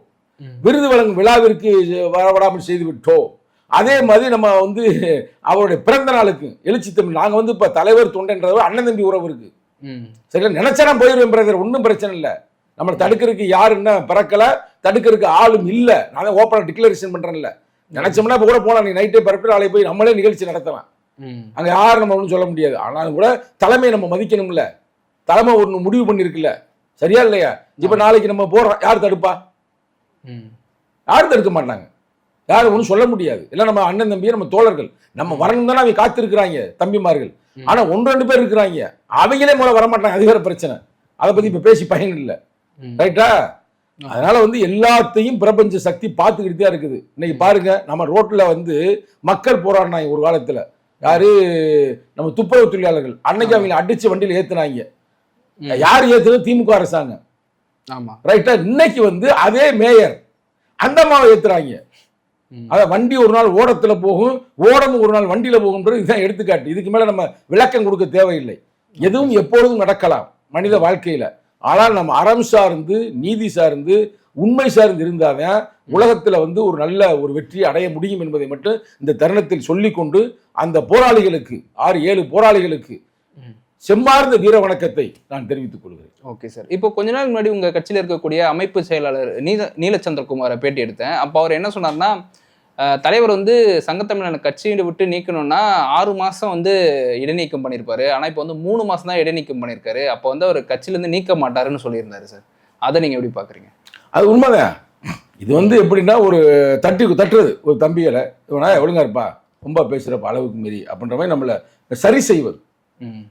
விருது வழங்கும் விழாவிற்கு வரவிடாமல் செய்து விட்டோம். அதே மாதிரி நம்ம வந்து அவருடைய பிறந்த நாளுக்கு எழுச்சி தமிழ் நாங்கள் வந்து இப்போ தலைவர் தொண்டன்றவர் அண்ணன் தம்பி உறவு இருக்கு, சரிங்களா? நினைச்சா நான் போயிடுவேன் பிரதர், ஒன்றும் பிரச்சனை இல்லை. நம்மளை தடுக்கிறதுக்கு யாரு என்ன பிறக்கல, தடுக்கிறதுக்கு ஆளும் இல்லை. நான் தான் ஓப்பனாக டிக்ளரேஷன் பண்றேன்ல. நினைச்சோம்னா இப்போ கூட போகலாம், நீ நைட்டே பரப்பிட்டு நாளை போய் நம்மளே நிகழ்ச்சி நடத்தலாம், அங்கே யாரும் நம்ம ஒன்றும் சொல்ல முடியாது. ஆனாலும் கூட தலைமையை நம்ம மதிக்கணும்ல, தலைமை ஒன்று முடிவு பண்ணிருக்குல்ல, சரியா இல்லையா? இப்போ நாளைக்கு நம்ம போறோம், யார் தடுப்பா? யாரும் தடுக்க மாட்டாங்க, யாரும் ஒன்றும் சொல்ல முடியாது. இல்லை நம்ம அண்ணன் தம்பியை நம்ம தோழர்கள் நம்ம வரணும் தானே அவங்க காத்திருக்கிறாங்க தம்பிமார்கள். ஆனா 1-2 பேர் இருக்கிறாங்க, அவங்களே மூலம் வரமாட்டாங்க, அது வேற பிரச்சனை. அதை பத்தி இப்ப பேசி பயன் இல்லை, ரைட்டா? அதனால வந்து எல்லாத்தையும் பிரபஞ்ச சக்தி பார்த்துக்கிட்டு தான் இருக்குது. இன்னைக்கு பாருங்க, நம்ம ரோட்ல வந்து மக்கள் போராடினாங்க ஒரு காலத்துல, யாரு நம்ம துப்புரவு தொழிலாளர்கள். அன்னைக்கு அவங்க அடிச்சு வண்டியில ஏத்துனாங்க. யாரு ஏத்துறது? திமுக அரசாங்கம், ரைட்டா? இன்னைக்கு வந்து அதே மேயர் அந்த அம்மாவை ஏத்துறாங்க. அத வண்டி ஒரு நாள் ஓடத்துல போகும், ஓடம் ஒரு நாள் வண்டியில போகும்ன்றது இதுதான் எடுத்துக்காட்டு. இதுக்கு மேல நம்ம விளக்கம் கொடுக்க தேவையில்லை. எதுவும் எப்பொழுதும் நடக்கலாம் மனித வாழ்க்கையில. ஆனால் நம்ம அறம் சார்ந்து, நீதி சார்ந்து, உண்மை சார்ந்து இருந்தாதான் உலகத்துல வந்து ஒரு நல்ல ஒரு வெற்றியை அடைய முடியும் என்பதை மட்டும் இந்த தருணத்தில் சொல்லிக்கொண்டு, அந்த போராளிகளுக்கு 6-7 போராளிகளுக்கு செம்மார்ந்த வீர வணக்கத்தை நான் தெரிவித்துக் கொள்கிறேன். Okay sir. இப்போ கொஞ்ச நாள் முன்னாடி உங்க கட்சியில் இருக்கக்கூடிய அமைப்பு செயலாளர் நீலச்சந்திரகுமாரை பேட்டி எடுத்தேன். அப்போ அவர் என்ன சொன்னார்னா, தலைவர் வந்து சங்கத்தமிழன கட்சியை விட்டு நீக்கணும்னா 6 மாசம் வந்து இடைநீக்கம் பண்ணியிருப்பாரு. ஆனா இப்போ வந்து 3 மாசம் தான் இடைநீக்கம் பண்ணியிருக்காரு. அப்போ வந்து அவர் கட்சியிலேருந்து நீக்க மாட்டாருன்னு சொல்லியிருந்தாரு சார். அதை நீங்க எப்படி பாக்குறீங்க? அது உண்மைதான். இது வந்து எப்படின்னா ஒரு தட்டுறது ஒரு தம்பிகளை இவனா ஒழுங்கா இருப்பா ரொம்ப பேசுறப்ப அளவுக்கு மீறி அப்படின்ற மாதிரி நம்மளை சரி செய்வது.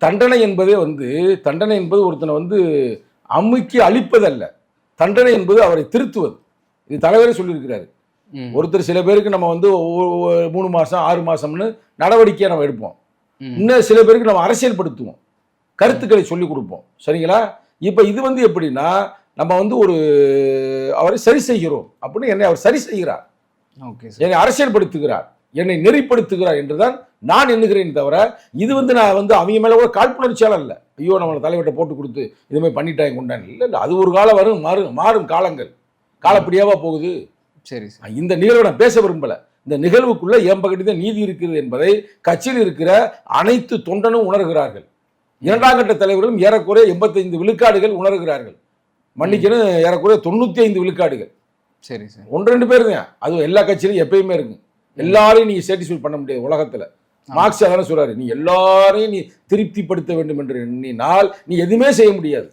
தண்டனை என்பதே வந்து தண்டனை என்பது ஒருத்தனை வந்து அமுக்கி அழிப்பதல்ல. தண்டனை என்பது அவரை திருத்துவது. இது தலைவரே சொல்லியிருக்கிறாரு. ஒருத்தர் சில பேருக்கு நம்ம வந்து 3 மாசம் 6 மாசம்னு நடவடிக்கையை நம்ம எடுப்போம். இன்னும் சில பேருக்கு நம்ம அரசியல்படுத்துவோம், கருத்துக்களை சொல்லிக் கொடுப்போம். சரிங்களா? இப்ப இது வந்து எப்படின்னா நம்ம வந்து ஒரு அவரை சரி செய்கிறோம் அப்படின்னு என்னை அவர் சரி செய்கிறார், என்னை அரசியல்படுத்துகிறார், என்னை நெறிப்படுத்துகிறார் என்றுதான் நான் எண்ணுகிறேன். தவிர இது வந்து நான் வந்து அவங்க மேல கூட காழ்ப்புணர்ச்சியால இல்லை, ஐயோ நம்மளை தலைவர்கிட்ட போட்டு கொடுத்து இதுமாதிரி பண்ணிட்டாங்க கொண்டாங்க. இல்லை இல்லை, அது ஒரு காலம் வரும், மாறும் காலங்கள் காலப்படியாவா போகுது. சரி, இந்த நிகழ்வை நான் பேச விரும்பல. இந்த நிகழ்வுக்குள்ள என் பக்கத்து நீதி இருக்கிறது என்பதை கட்சியில் இருக்கிற அனைத்து தொண்டனும் உணர்கிறார்கள். 2ஆம் கட்ட தலைவர்களும் ஏறக்குறைய 85 விழுக்காடுகள் உணர்கிறார்கள். மன்னிக்கணும், ஏறக்குறைய 95 விழுக்காடுகள். சரி சார். 1-2 பேர் தான், அது எல்லா கட்சியிலும் எப்பயுமே இருக்கு. எல்லாரையும் நீங்க சாட்டிஸ்ஃபை பண்ண முடியாது உலகத்துல. மார்க்ஸ் அதான சொல்றாரு, நீ எல்லாரையும் நீ திருப்திப்படுத்த வேண்டும் என்று எண்ணினால் நீ எதுவுமே செய்ய முடியாது.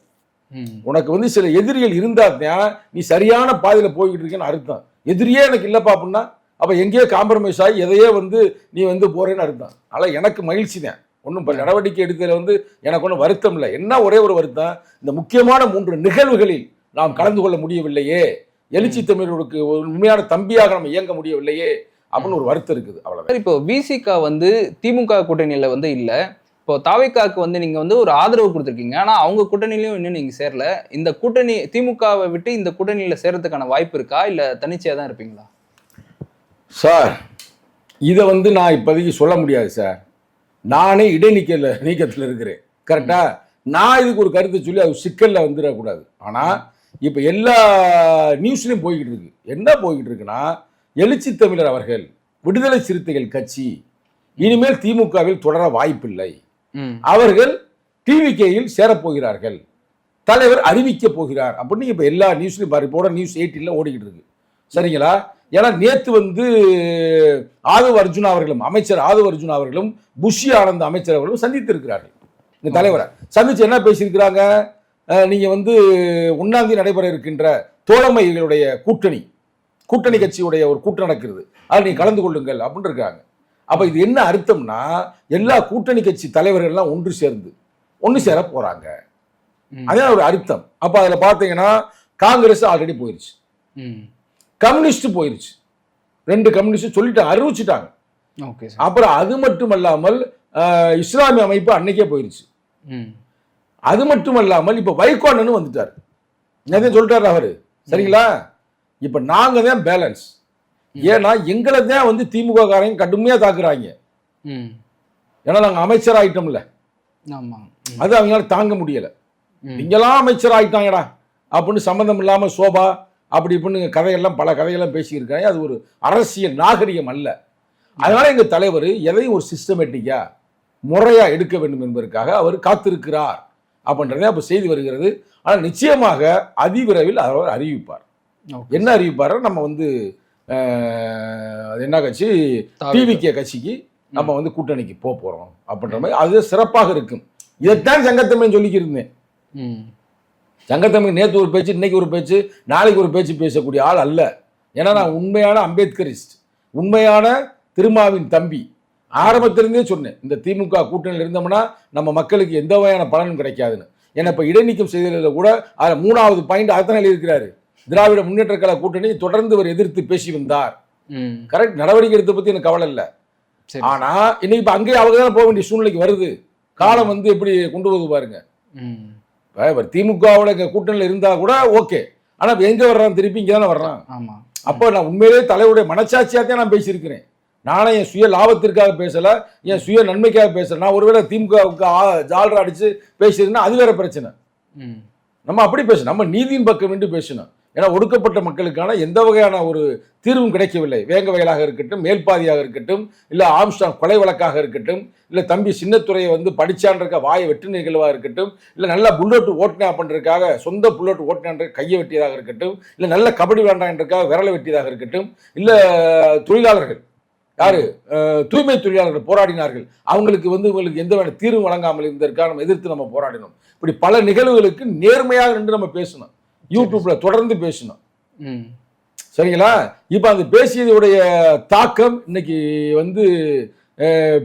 உனக்கு வந்து சில எதிரிகள் இருந்தா தான் நீ சரியான பாதையில போய்கிட்டு இருக்கேன்னு அர்த்தம். எதிரியே எனக்கு இல்லப்பா அப்படின்னா அப்ப எங்கேயோ காம்ப்ரமைஸ் ஆகி எதையோ வந்து நீ வந்து போறேன்னு அர்த்தம். அதனால எனக்கு மகிழ்ச்சி தான், ஒன்றும் நடவடிக்கை எடுத்ததுல வந்து எனக்கு ஒன்றும் வருத்தம் இல்லை. என்ன ஒரே ஒரு வருத்தம், இந்த முக்கியமான 3 நிகழ்வுகளில் நாம் கலந்து கொள்ள முடியவில்லையே, எழுச்சி தமிழர்களுக்கு ஒரு உண்மையான தம்பியாக நம்ம இயங்க முடியவில்லையே அப்படின்னு ஒரு வருத்தம் இருக்குது. அவ்வளவுதான். இப்போ விசிகா வந்து திமுக கூட்டணியில வந்து இல்ல, இப்போ தாவேக்காவுக்கு வந்து நீங்க வந்து ஒரு ஆதரவு கொடுத்துருக்கீங்க, ஆனா அவங்க கூட்டணியிலும் இன்னும் நீங்க சேரல. இந்த கூட்டணி திமுகவை விட்டு இந்த கூட்டணியில சேர்றதுக்கான வாய்ப்பு இருக்கா, இல்ல தனிச்சையா தான் இருப்பீங்களா? சார், இதை வந்து நான் இப்போதைக்கு சொல்ல முடியாது சார். நானே நீக்கத்தில் இருக்கிறேன். கரெக்டா? நான் இதுக்கு ஒரு கருத்தை சொல்லி அது சிக்கல்ல வந்துடக்கூடாது. ஆனா இப்ப எல்லா நியூஸ்லயும் போய்கிட்டு இருக்கு. என்ன போய்கிட்டு இருக்குன்னா, எழுச்சி தமிழர் அவர்கள் விடுதலை சிறுத்தைகள் கட்சி இனிமேல் திமுகவில் தொடர வாய்ப்பில்லை, அவர்கள் டிவிகேயில் சேரப்போகிறார்கள், தலைவர் அறிவிக்க போகிறார் அப்படின்னு இப்ப எல்லா நியூஸ்லயும் பாரு. இப்போ நியூஸ் 18 ஓடிக்கிட்டு இருக்கு. சரிங்களா? ஏன்னா நேற்று வந்து ஆதவ் அர்ஜுனா அவர்களும் அமைச்சர் ஆதவ் அர்ஜுனா அவர்களும் புஷி ஆனந்த் அமைச்சர் அவர்களும் சந்தித்து இருக்கிறார்கள். இந்த தலைவரை சந்திச்சு என்ன பேசியிருக்கிறாங்க, நீங்க வந்து 1ஆம் தேதி நடைபெற இருக்கின்ற தோழமைகளுடைய கூட்டணி கட்சியுடைய ஒரு கூட்டம் நடக்கிறது, அதில் நீங்க கலந்து கொள்ளுங்கள் அப்படின்னு இருக்காங்க. அப்ப இது என்ன அர்த்தம்னா, எல்லா கூட்டணி கட்சி தலைவர்கள் எல்லாம் ஒன்று சேர போறாங்க. அதான் ஒரு அர்த்தம். அப்ப அதுல பாத்தீங்கன்னா காங்கிரஸ் ஆல்ரெடி போயிருச்சு, கம்யூனிஸ்ட் போயிருச்சு, 2 கம்யூனிஸ்ட் சொல்லிட்டு அறிவிச்சுட்டாங்க. அப்புறம் அது மட்டுமல்லாமல் இஸ்லாமிய அமைப்பு அன்னைக்கே போயிருச்சு. அது மட்டுமல்லாமல் இப்ப வைகோன்னு வந்துட்டார். எதையும் சொல்லிட்டாரு அவரு. சரிங்களா? இப்ப நாங்க தான் பேலன்ஸ். ஏன்னா எங்களை தான் வந்து திமுக காரங்க கடுமையா தாக்குறாங்க. ஏன்னா நாங்க அமைச்சர் ஆயிட்டோம்ல, அது அவங்களால தாங்க முடியல. நீங்களாம் அமைச்சர் ஆயிட்டாங்கடா அப்படின்னு சம்பந்தம் இல்லாம சோபா அப்படி இப்படின்னு கதையெல்லாம் பல கதையெல்லாம் பேசியிருக்காங்க. அது ஒரு அரசியல் நாகரிகம் அல்ல. அதனால எங்க தலைவர் எதையும் ஒரு சிஸ்டமேட்டிக்கா முறையா எடுக்க வேண்டும் என்பதற்காக அவர் காத்திருக்கிறார் அப்படின்றதே அப்ப செய்தி வருகிறது. ஆனால் நிச்சயமாக அதிவிரைவில் அவர் அறிவிப்பார். என்ன அறிவிப்பார், நம்ம வந்து என்ன கட்சி, டிவிகே கட்சிக்கு நம்ம வந்து கூட்டணிக்கு போறோம் அப்படின்ற மாதிரி அது சிறப்பாக இருக்கும். இதைத்தான் சங்கத்தமிழ் சொல்லிக்கிருந்தேன். சங்கத்தமிழ் நேற்று ஒரு பேச்சு, இன்னைக்கு ஒரு பேச்சு, நாளைக்கு ஒரு பேச்சு பேசக்கூடிய ஆள் அல்ல. ஏன்னா நான் உண்மையான அம்பேத்கரிஸ்ட், உண்மையான திருமாவின் தம்பி. ஆரம்பத்திலிருந்தே சொன்னேன், இந்த திமுக கூட்டணியில் இருந்தோம்னா நம்ம மக்களுக்கு எந்த வகையான பலனும் கிடைக்காதுன்னு. ஏன்னா இப்போ இடைநீக்கம் செய்ததில் கூட அதில் 3வது பாயிண்ட் அத்தனை இருக்கிறாரு, திராவிட முன்னேற்ற கழக கூட்டணி தொடர்ந்து அவர் எதிர்த்து பேசி வந்தார். கரெக்ட், நடவடிக்கை எடுத்த பத்தி எனக்கு கவலை இல்லை. ஆனா இன்னைக்கு இப்ப அங்கேயே அவங்க தான் போக வேண்டிய சூழ்நிலைக்கு வருது. காலம் வந்து எப்படி கொண்டு வருது பாருங்க. திமுகவோட கூட்டணியில் இருந்தா கூட ஓகே, ஆனா எங்க வர்றான், திருப்பி இங்க தானே வர்றான். அப்ப நான் உண்மையிலேயே தலைவருடைய மனச்சாட்சியாத்தான் நான் பேசியிருக்கிறேன். நானே என் சுய லாபத்திற்காக பேசல, என் சுய நன்மைக்காக பேசல. நான் ஒருவேளை திமுகவுக்கு ஜால்ரா அடிச்சு பேசியிருந்தா அது வேற பிரச்சனை. நம்ம அப்படி பேசணும், நம்ம நீதியின் பக்கம் என்று பேசணும். ஏன்னா ஒடுக்கப்பட்ட மக்களுக்கான எந்த வகையான ஒரு தீர்வும் கிடைக்கவில்லை. வேங்க வயலாக இருக்கட்டும், மேல்பாதியாக இருக்கட்டும், இல்லை ஆம்ஸ்டாங் கொலை வழக்காக இருக்கட்டும், இல்லை தம்பி சின்னத்துறையை வந்து படிச்சான்றக்க வாயை வெட்டு நிகழ்வாக இருக்கட்டும், இல்லை நல்லா புல்லட் ஓட்டினா பண்ணுறதுக்காக சொந்த புல்லட் ஓட்டினான்ற கையை வெட்டியதாக இருக்கட்டும், இல்லை நல்ல கபடி விளையாண்டான்றதுக்காக விரலை வெட்டியதாக இருக்கட்டும், இல்லை தொழிலாளர்கள் யாரு தூய்மை தொழிலாளர்கள் போராடினார்கள், அவங்களுக்கு வந்து உங்களுக்கு எந்த வேணும் தீர்வு வழங்காமல் இருந்ததற்காக நம்ம எதிர்த்து நம்ம போராடினோம். இப்படி பல நிகழ்வுகளுக்கு நேர்மையாக நின்று நம்ம பேசணும், யூடியூப்ல தொடர்ந்து பேசணும். சரிங்களா? இப்ப அந்த பேசியதுடைய தாக்கம் இன்னைக்கு வந்து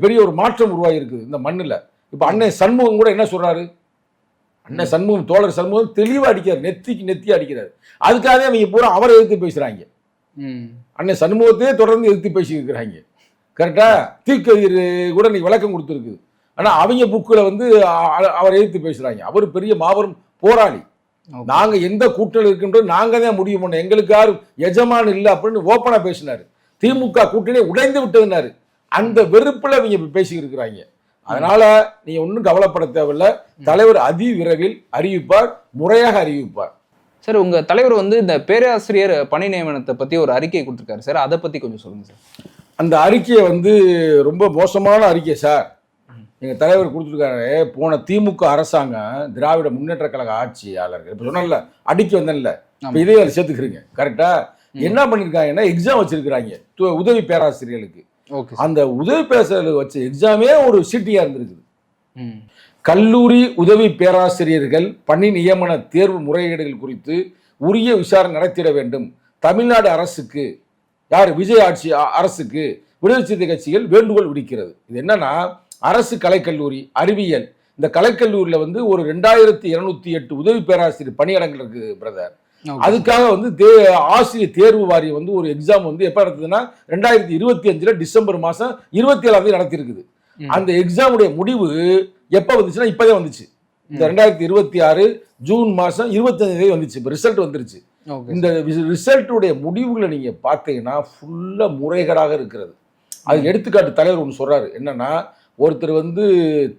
பெரிய ஒரு மாற்றம் உருவாகி இருக்குது இந்த மண்ணில். இப்ப அண்ணன் சண்முகம் கூட என்ன சொல்றாரு, அண்ணன் சண்முகம் தோழர் சண்முகம் தெளிவா அடிக்கிறார், நெத்திக்கு நெத்தி அடிக்கிறார். அதுக்காக அவங்க பூரா அவரை எதிர்த்து பேசுறாங்க. அண்ணன் சண்முகத்தையே தொடர்ந்து எதிர்த்து பேசி இருக்கிறாங்க. கரெக்டா? தீக்கதிர் கூட நீ விளக்கம் கொடுத்துருக்கு. ஆனா அவங்க புக்கில் வந்து அவரை எதிர்த்து பேசுறாங்க. அவர் பெரிய மாபெரும் போராளி. நாங்க எந்த கூட்டணி இருக்குன்றது நாங்க தான் முடிவு பண்ணோம், எங்களுக்கு யாரும் எஜமான் இல்லை அப்படின்னு ஓப்பனா பேசினாரு. திமுக கூட்டணி உடைந்து விட்டதுனாரு. அந்த வெறுப்புல அவங்க பேசி இருக்கிறாங்க. அதனால நீங்க ஒன்றும் கவலைப்பட தேவையில்லை. தலைவர் அதி விரைவில் அறிவிப்பார், முறையாக அறிவிப்பார். சார், உங்க தலைவர் வந்து இந்த பேராசிரியர் பணி நியமனத்தை பத்தி ஒரு அறிக்கை கொடுத்துருக்காரு சார், அதை பத்தி கொஞ்சம் சொல்லுங்க சார். அந்த அறிக்கையை வந்து ரொம்ப மோசமான அறிக்கை சார். எங்கள் தலைவர் கொடுத்துருக்காரு. போன திமுக அரசாங்கம் திராவிட முன்னேற்ற கழக ஆட்சியாளர்கள் இப்போ சொன்னல அடிக்க வந்தேன்ல, இப்போ இதே அதை சேர்த்துக்கிறீங்க. கரெக்டா? என்ன பண்ணியிருக்காங்கன்னா எக்ஸாம் வச்சிருக்கிறாங்க உதவி பேராசிரியர்களுக்கு. அந்த உதவி பேராசிரியர்களுக்கு வச்ச எக்ஸாமே ஒரு சீட்டியா இருந்திருக்குது. கல்லூரி உதவி பேராசிரியர்கள் பணி நியமன தேர்வு முறைகேடுகள் குறித்து உரிய விசாரணை நடத்திட வேண்டும். தமிழ்நாடு அரசுக்கு, யார் விஜய் ஆட்சி அரசுக்கு விடுதலை சிறுத்தை கட்சிகள் வேண்டுகோள் விடுக்கிறது. இது என்னன்னா, அரசு கலைக்கல்லூரி அறிவியல், இந்த கலைக்கல்லூரியில் வந்து ஒரு 2208 உதவி பேராசிரியர் பணியிடங்கள் இருக்கு பிரதர். அதுக்காக வந்து ஆசிரியர் தேர்வு வாரியம் வந்து ஒரு எக்ஸாம் வந்து எப்ப நடத்துதுன்னா 2025 டிசம்பர் மாசம் 27 நடத்திருக்குது. அந்த எக்ஸாமுடைய முடிவு எப்ப வந்துச்சுன்னா இப்பதே வந்துச்சு. இந்த 2026 ஜூன் மாசம் 25 வந்துச்சு. இப்போ ரிசல்ட் வந்துருச்சு. இந்த ரிசல்ட்டுடைய முடிவுகளை நீங்க பார்த்தீங்கன்னா ஃபுல்லா முறைகேடாக இருக்கிறது. அது எடுத்துக்காட்டு தலைவர் ஒன்று சொல்றாரு. என்னன்னா, ஒருத்தர் வந்து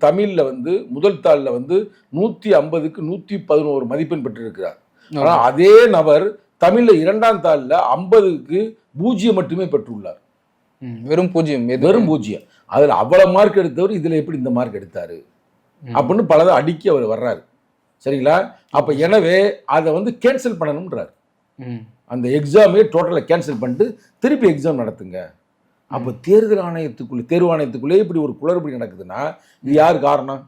தமிழ்ல வந்து முதல் தாளில் வந்து 150க்கு 111 மதிப்பெண் பெற்றிருக்கிறார். ஆனால் அதே நபர் தமிழ்ல இரண்டாம் தாளில் 50க்கு 0 மட்டுமே பெற்றுள்ளார். வெறும் 0, வெறும் 0. அதில் அவ்வளவு மார்க் எடுத்தவர் இதுல எப்படி இந்த மார்க் எடுத்தாரு அப்படின்னு பலதை அடிக்கி அவர் வர்றாரு. சரிங்களா? அப்ப எனவே அதை வந்து கேன்சல் பண்ணணும்ன்றார். அந்த எக்ஸாமே டோட்டலா கேன்சல் பண்ணிட்டு திருப்பி எக்ஸாம் நடத்துங்க. அப்போ தேர்வு ஆணையத்துக்குள்ளே இப்படி ஒரு குளறுபடி நடக்குதுன்னா இது யார் காரணம்?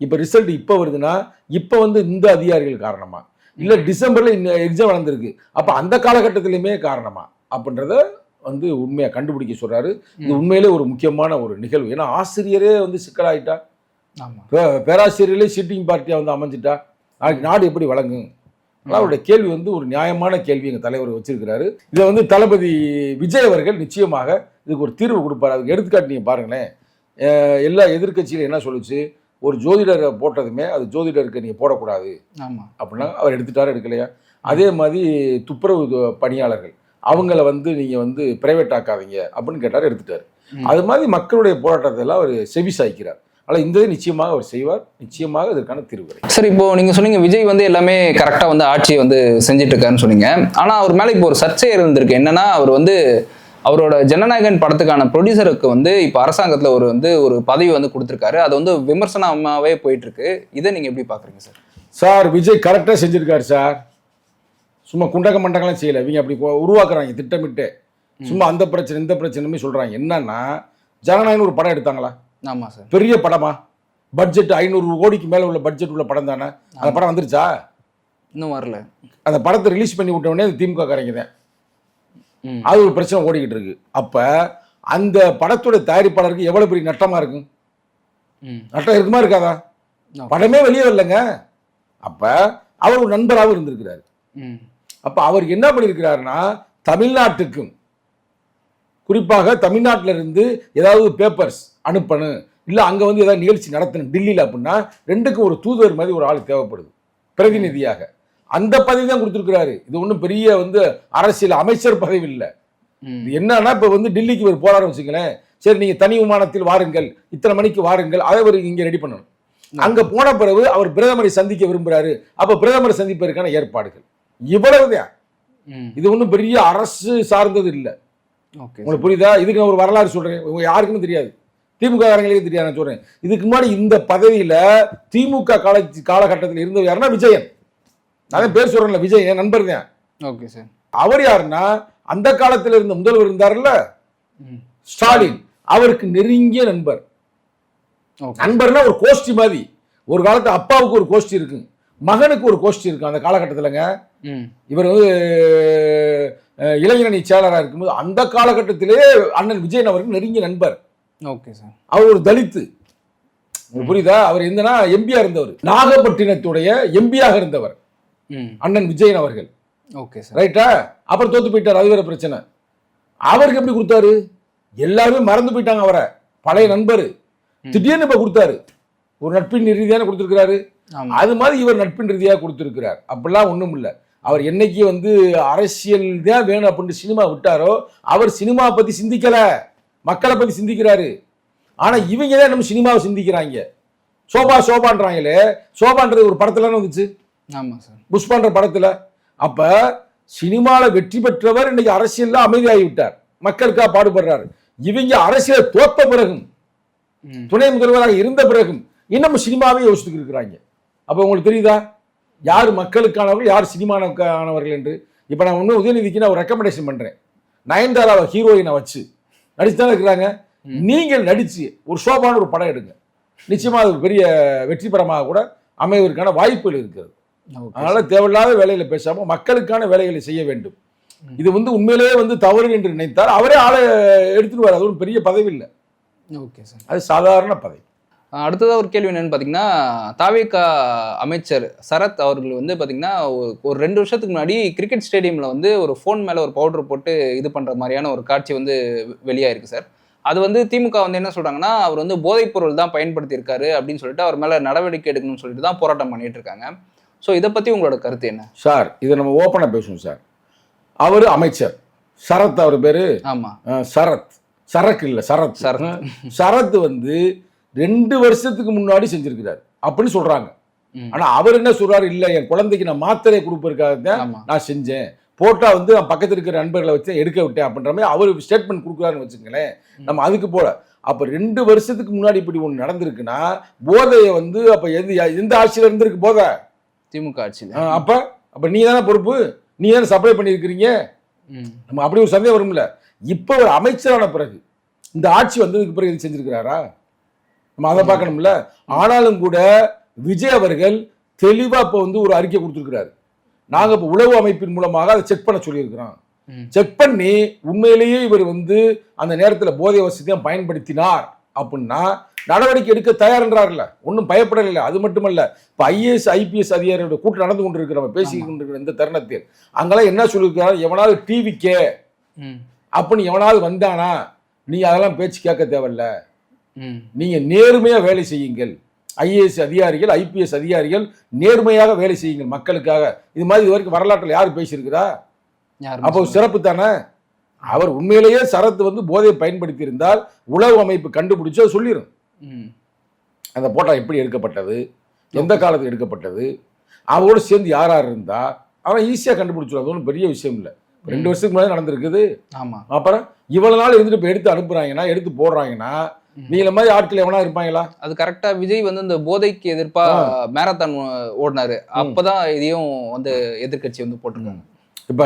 இப்போ ரிசல்ட் இப்போ வருதுன்னா இப்போ வந்து இந்த அதிகாரிகள் காரணமா, இல்லை டிசம்பர்ல இந்த எக்ஸாம் நடந்திருக்கு அப்போ அந்த காலகட்டத்திலையுமே காரணமா அப்படின்றத வந்து உண்மையை கண்டுபிடிக்க சொல்றாரு. இது உண்மையிலே ஒரு முக்கியமான ஒரு நிகழ்வு. ஏன்னா ஆசிரியரே வந்து சிக்கலாயிட்டா, பேராசிரியர்களே சீட்டிங் பார்ட்டியா வந்து அமைஞ்சிட்டா நாடு எப்படி வழங்கும்? அவருடைய கேள்வி வந்து ஒரு நியாயமான கேள்வி எங்கள் தலைவர் வச்சிருக்கிறாரு. இதை வந்து தளபதி விஜய் அவர்கள் நிச்சயமாக இதுக்கு ஒரு தீர்வு கொடுப்பார். அதுக்கு எடுத்துக்காட்டு நீங்கள் பாருங்களேன். எல்லா எதிர்கட்சியிலும் என்ன சொல்லுச்சு, ஒரு ஜோதிடரை போட்டதுமே அது ஜோதிடருக்கு நீங்கள் போடக்கூடாது அப்படின்னா அவர் எடுக்கலையா? அதே மாதிரி துப்புரவு பணியாளர்கள் அவங்கள வந்து நீங்கள் வந்து பிரைவேட் ஆக்காதீங்க அப்படின்னு கேட்டார், எடுத்துட்டார். அது மாதிரி மக்களுடைய போராட்டத்தெல்லாம் அவர் செவி சாய்க்கிறார். ஆனால் இந்த நிச்சயமாக அவர் செய்வார், நிச்சயமாக இதற்கான தீர்வு கிடைக்கும். சார், இப்போ நீங்க சொன்னீங்க விஜய் வந்து எல்லாமே கரெக்டா வந்து ஆட்சியை வந்து செஞ்சுட்டு இருக்காருன்னு சொன்னீங்க. ஆனா அவர் மேல இப்போ ஒரு சர்ச்சை இருந்திருக்கு. என்னன்னா, அவர் வந்து அவரோட ஜனநாயகன் படத்துக்கான ப்ரொடியூசருக்கு வந்து இப்போ அரசாங்கத்துல ஒரு பதவி வந்து கொடுத்துருக்காரு. அது வந்து விமர்சனமாவே போயிட்டு இருக்கு. இதை நீங்க எப்படி பாக்குறீங்க சார்? சார், விஜய் கரெக்டா செஞ்சிருக்காரு சார். சும்மா குண்டக மண்டகம்லாம் செய்யல. இவங்க அப்படி உருவாக்குறாங்க திட்டமிட்டு. சும்மா அந்த பிரச்சனை இந்த பிரச்சனைமே சொல்றாங்க. என்னன்னா, ஜனநாயகன் ஒரு படம் எடுத்தாங்களா? ஆமா சார். பெரிய படமா? பட்ஜெட் 500 கோடிக்கு மேல உள்ள பட்ஜெட் உள்ள படம் தானே. அந்த படம் வந்துருச்சா? இன்னும் வரல. அந்த படத்தை ரிலீஸ் பண்ணி விட்ட உடனே திமுக காரங்க அது ஒரு பிரச்சனை ஓடிக்கிட்டு இருக்கு. அப்ப அந்த படத்துடைய தயாரிப்பாளருக்கு எவ்வளவு பெரிய நட்டமா இருக்கும்? நட்டம் இருக்குமா இருக்காதா? படமே வெளியே வரலங்க. அப்ப அவர் ஒரு நண்பராகவும் இருந்திருக்கிறாரு. அப்ப அவர் என்ன பண்ணியிருக்கிறாருன்னா, தமிழ்நாட்டுக்கும் குறிப்பாக தமிழ்நாட்டில இருந்து ஏதாவது பேப்பர்ஸ் அனுப்பணும், இல்லை அங்கே வந்து ஏதாவது நிகழ்ச்சி நடத்தணும் டில்லியில் அப்படின்னா ரெண்டுக்கும் ஒரு தூதுவர் மாதிரி ஒரு ஆள் தேவைப்படுது பிரதிநிதியாக. அந்த பதவி தான் கொடுத்துருக்கிறாரு. இது ஒன்றும் பெரிய வந்து அரசியல் அமைச்சர் பதவி இல்லை. இது என்னன்னா, இப்போ வந்து டில்லிக்கு ஒரு போராட வச்சுங்களேன், சரி நீங்கள் தனி விமானத்தில் வாருங்கள், இத்தனை மணிக்கு வாருங்கள், அதை அவர் இங்கே ரெடி பண்ணணும். அங்கே போன பிறகு அவர் பிரதமரை சந்திக்க விரும்புகிறாரு. அப்போ பிரதமரை சந்திப்பதற்கான ஏற்பாடுகள் இவ்வளவுதான். இது ஒன்றும் பெரிய அரசு சார்ந்தது இல்லை. ஓகே, உங்களுக்கு புரியுதா? இதுக்கு நான் ஒரு வரலாறு சொல்றேன், உங்க யாருக்குன்னு தெரியாது, திமுக காரங்களுக்கு தெரியாது. நான் சொல்றேன், இதுக்கு முன்னாடி இந்த பதவியில திமுக காலகட்டத்தில் இருந்தவர் யாருன்னா விஜயன். நான் பேர் சொல்றேன்ல, விஜய் என் நண்பர் தான். Okay sir. அவர் யாருன்னா அந்த காலத்தில் இருந்த முதல்வர் இருந்தார்ல ஸ்டாலின், அவருக்கு நெருங்கிய நண்பர். நண்பர்னா ஒரு கோஷ்டி மாதிரி. ஒரு காலத்து அப்பாவுக்கு ஒரு கோஷ்டி இருக்கு, மகனுக்கு ஒரு கோஷ்டி இருக்கு அந்த காலகட்டத்திலங்க. இவர் வந்து இளைஞரணி செயலராக இருக்கும்போது அந்த காலகட்டத்திலே அண்ணன் விஜயன் அவருக்கு நெருங்கிய நண்பர். Okay sir. அவர் ஒரு தலித்து, புரியுதா? அவர் எந்தனா எம்பியா இருந்தவர், நாகப்பட்டினத்துடைய எம்பியாக இருந்தவர் அண்ணன் விஜயன் அவர்கள். Okay sir. ரைட்டா? அப்புறம் தோத்து போயிட்டார், அது வேற பிரச்சனை. அவருக்கு எப்படி கொடுத்தாரு? எல்லாருமே மறந்து போயிட்டாங்க அவரை, பழைய நண்பர். திடீர்னு இப்ப கொடுத்தாரு, ஒரு நட்பின் ரீதியான கொடுத்திருக்கிறாரு. அது மாதிரி இவர் நட்பின் ரீதியாக கொடுத்திருக்கிறார். அப்படிலாம் ஒண்ணும் இல்லை. அவர் என்னைக்கு வந்து அரசியல் தான் வேணும் அப்படின்னு சினிமா விட்டாரோ, அவர் சினிமா பத்தி சிந்திக்கல, மக்களை பத்தி சிந்திக்கிறாரு. ஆனா இவங்க தான் நம்ம சினிமாவை சிந்திக்கிறாங்க. சோபான்றாங்களே, சோபான்றது ஒரு படத்துல வந்துச்சு. ஆமா சார். புஷ்பான்ற படத்துல. அப்ப சினிமால வெற்றி பெற்றவர் இன்னைக்கு அரசியல்ல அமைதியாகி விட்டார், மக்களுக்காக பாடுபடுறாரு. இவங்க அரசியல் தோத்த பிறகும், துணை முதல்வராக இருந்த பிறகும் இன்னும் சினிமாவே யோசிச்சுட்டு இருக்கிறாங்க. அப்ப உங்களுக்கு தெரியுதா யார் மக்களுக்கானவர்கள், யார் சினிமானவர்கள் என்று? இப்ப நான் ஒன்னும் உதயநிதிக்கு நான் ஒரு ரெக்கமெண்டேஷன் பண்றேன். நயன்தாராவை ஹீரோயினை வச்சு நடிச்சுதானே இருக்கிறாங்க. நீங்கள் நடிச்சு ஒரு சோபான ஒரு படம் எடுங்க, நிச்சயமா அது பெரிய வெற்றி பெறமாக கூட அமைவதற்கான வாய்ப்புகள் இருக்கிறது. அதனால தேவையில்லாத வேலைகளை பேசாம மக்களுக்கான வேலைகளை செய்ய வேண்டும். இது வந்து உண்மையிலேயே வந்து தவறு என்று நினைத்தால் அவரே ஆளை எடுத்துட்டு வர, அது ஒரு பெரிய பதவி இல்லை. Okay sir. அது சாதாரண பதவி. அடுத்ததாக ஒரு கேள்வி என்னன்னு பார்த்தீங்கன்னா, தாவேகா அமைச்சர் சரத் அவர்கள் வந்து பார்த்தீங்கன்னா ஒரு 2 வருஷத்துக்கு முன்னாடி கிரிக்கெட் ஸ்டேடியமில் வந்து ஒரு ஃபோன் மேலே ஒரு பவுடர் போட்டு இது பண்ணுற மாதிரியான ஒரு காட்சி வந்து வெளியாயிருக்கு சார். அது வந்து திமுக வந்து என்ன சொல்கிறாங்கன்னா, அவர் வந்து போதைப் பொருள் தான் பயன்படுத்தியிருக்காரு அப்படின்னு சொல்லிட்டு அவர் மேலே நடவடிக்கை எடுக்கணும்னு சொல்லிட்டு தான் போராட்டம் பண்ணிட்டு இருக்காங்க. ஸோ இதை பற்றி உங்களோட கருத்து என்ன சார்? இதை நம்ம ஓப்பனாக பேசுவோம் சார். அவர் அமைச்சர் சரத், அவர் பேரு சரத், சரக்கு இல்லை சரத். சரத் வந்து 2 வருஷத்துக்கு முன்னாடி செஞ்சிருக்கிறார் அப்படின்னு சொல்றாங்க. ஆனா அவர் என்ன சொல்றாரு? இல்ல, என் குழந்தைக்கு நான் மாத்திரை கொடுப்பதற்காக தான் நான் செஞ்சேன், போட்டா வந்து நான் பக்கத்தில் இருக்கிற நண்பர்களை வச்சு எடுக்க விட்டேன் அப்படின்ற மாதிரி அவர் ஸ்டேட்மெண்ட் கொடுக்குறாருன்னு வச்சுக்கங்களேன். நம்ம அதுக்கு போல அப்ப 2 வருஷத்துக்கு முன்னாடி இப்படி ஒன்று நடந்திருக்குன்னா போதையை வந்து அப்ப எந்த ஆட்சியில இருந்திருக்கு போதை? திமுக ஆட்சியில். அப்ப நீ தானே பொறுப்பு, நீ தானே சப்ளை பண்ணியிருக்கிறீங்க. நம்ம அப்படி ஒரு சந்தேகம் வரும்ல. இப்ப ஒரு அமைச்சரான பிறகு இந்த ஆட்சி வந்ததுக்கு பிறகு இது செஞ்சிருக்கிறாரா? நம்ம அதை பார்க்கணும்ல. ஆனாலும் கூட விஜய் அவர்கள் தெளிவா இப்ப வந்து ஒரு அறிக்கை கொடுத்திருக்கிறாரு. நாங்க இப்ப உளவு அமைப்பின் மூலமாக அதை செக் பண்ண சொல்லியிருக்கிறோம். செக் பண்ணி உண்மையிலேயே இவர் வந்து அந்த நேரத்தில் போதை வசதியை பயன்படுத்தினார் அப்படின்னா நடவடிக்கை எடுக்க தயார்ன்றார்ல, ஒன்றும் பயப்படல. அது மட்டுமல்ல, இப்போ ஐஏஎஸ் ஐபிஎஸ் அதிகாரியோட கூட்டம் நடந்து கொண்டிருக்கிறவங்க பேசி கொண்டிருக்கிற இந்த தருணத்தில் அங்கெல்லாம் என்ன சொல்லியிருக்கிறாரு? எவனாவது டிவிக்கே அப்படின்னு எவனாவது வந்தானா நீ அதெல்லாம் பேச்சு கேட்க தேவையில்ல, நீங்க நேர்மையா வேலை செய்யுங்கள். ஐஏஎஸ் அதிகாரிகள் ஐபிஎஸ் அதிகாரிகள் நேர்மையாக வேலை செய்யுங்கள் மக்களுக்காக. இது மாதிரி இது வரைக்கும் வரலாற்றில் யார் பேசியிருக்கிறா? அப்போ சிறப்பு தானே. அவர் உண்மையிலேயே சரத் வந்து போதையை பயன்படுத்தி இருந்தால் உளவு அமைப்பு கண்டுபிடிச்சு அதை சொல்லிடும். அந்த போட்டோ எப்படி எடுக்கப்பட்டது, எந்த காலத்துக்கு எடுக்கப்பட்டது, அவரோட சேர்ந்து யார் யார் இருந்தா அவன் ஈஸியாக கண்டுபிடிச்சிடும். அது ஒன்றும் பெரிய விஷயம் இல்லை. 2 வருஷத்துக்கு முன்னாடி நடந்திருக்குது. அப்புறம் இவ்வளவு நாள் இருந்துட்டு இப்போ எடுத்து அனுப்புறாங்கன்னா, எடுத்து போடுறாங்கன்னா நீங்கள மாதிரி ஆட்கள் எவனா இருப்பாங்களா? அது கரெக்டா விஜய் வந்து இந்த போதைக்கு எதிர்ப்பா மேரத்தான் ஓடினாரு, அப்பதான் இதையும் வந்து எதிர்கட்சி வந்து போட்டிருக்காங்க. இப்ப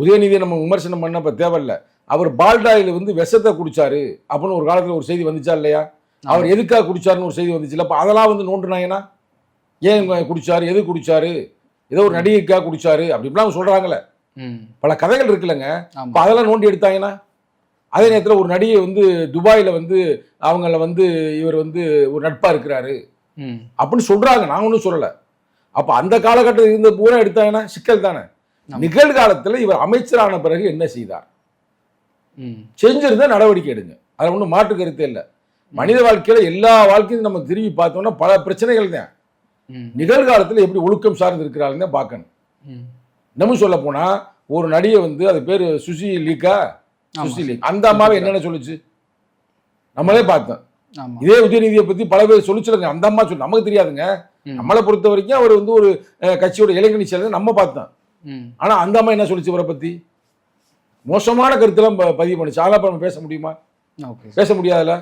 உதயநிதியை நம்ம விமர்சனம் பண்ண இப்ப தேவையில்லை. அவர் பால்டாயில் வந்து விஷத்தை குடிச்சாரு அப்படின்னு ஒரு காலத்துல ஒரு செய்தி வந்துச்சா இல்லையா? அவர் எதுக்காக குடிச்சாருன்னு ஒரு செய்தி வந்துச்சு. அப்ப அதெல்லாம் வந்து நோண்டுனாங்கன்னா ஏன் குடிச்சாரு, எது குடிச்சாரு, ஏதோ ஒரு நடிகைக்காக குடிச்சாரு அப்படிலாம் சொல்றாங்களே, பல கதைகள் இருக்குல்லங்க. அதெல்லாம் நோண்டி எடுத்தாங்கன்னா அதே நேரத்தில் ஒரு நடிகை வந்து துபாயில் வந்து அவங்கள வந்து இவர் வந்து ஒரு நட்பாக இருக்கிறாரு அப்படின்னு சொல்றாங்க. நான் ஒன்றும் சொல்லலை. அப்போ அந்த காலகட்டத்தில் இருந்த பூரா எடுத்தாங்கன்னா சிக்கல் தானே. நிகழ்காலத்தில் இவர் அமைச்சரான பிறகு என்ன செய்தார்? செஞ்சிருந்தா நடவடிக்கை எடுங்க, அதில் ஒன்றும் மாற்று கருத்தே இல்லை. மனித வாழ்க்கையில் எல்லா வாழ்க்கையும் நம்ம திரும்பி பார்த்தோம்னா பல பிரச்சனைகள் தான். நிகழ்காலத்தில் எப்படி ஒழுக்கம் சார்ந்து இருக்கிறாருன்னு தான் பார்க்கணும். நம்ம சொல்ல போனா ஒரு நடிகை வந்து அது பேர் சுசிலீகா, அந்த அம்மாவை என்னென்ன சொல்லுச்சு நம்மளே பார்த்தோம். இதே உதயநிதியை பத்தி பல பேர் சொல்லிச்சுலங்க. அந்த அம்மா சொல்லு நமக்கு தெரியாதுங்க. நம்மளை பொறுத்த வரைக்கும் அவர் வந்து ஒரு கட்சியோட இளைஞணி செயலர் நம்ம பார்த்தோம். ம். ஆனா அந்த அம்மா என்ன சொல்லிச்சு இவரை பத்தி? மோசமான கருத்தெல்லாம் பதிவு பண்ணிச்சு. அதெல்லாம் இப்ப நம்ம பேச முடியுமா? Okay sir. பேச முடியாதுல்ல.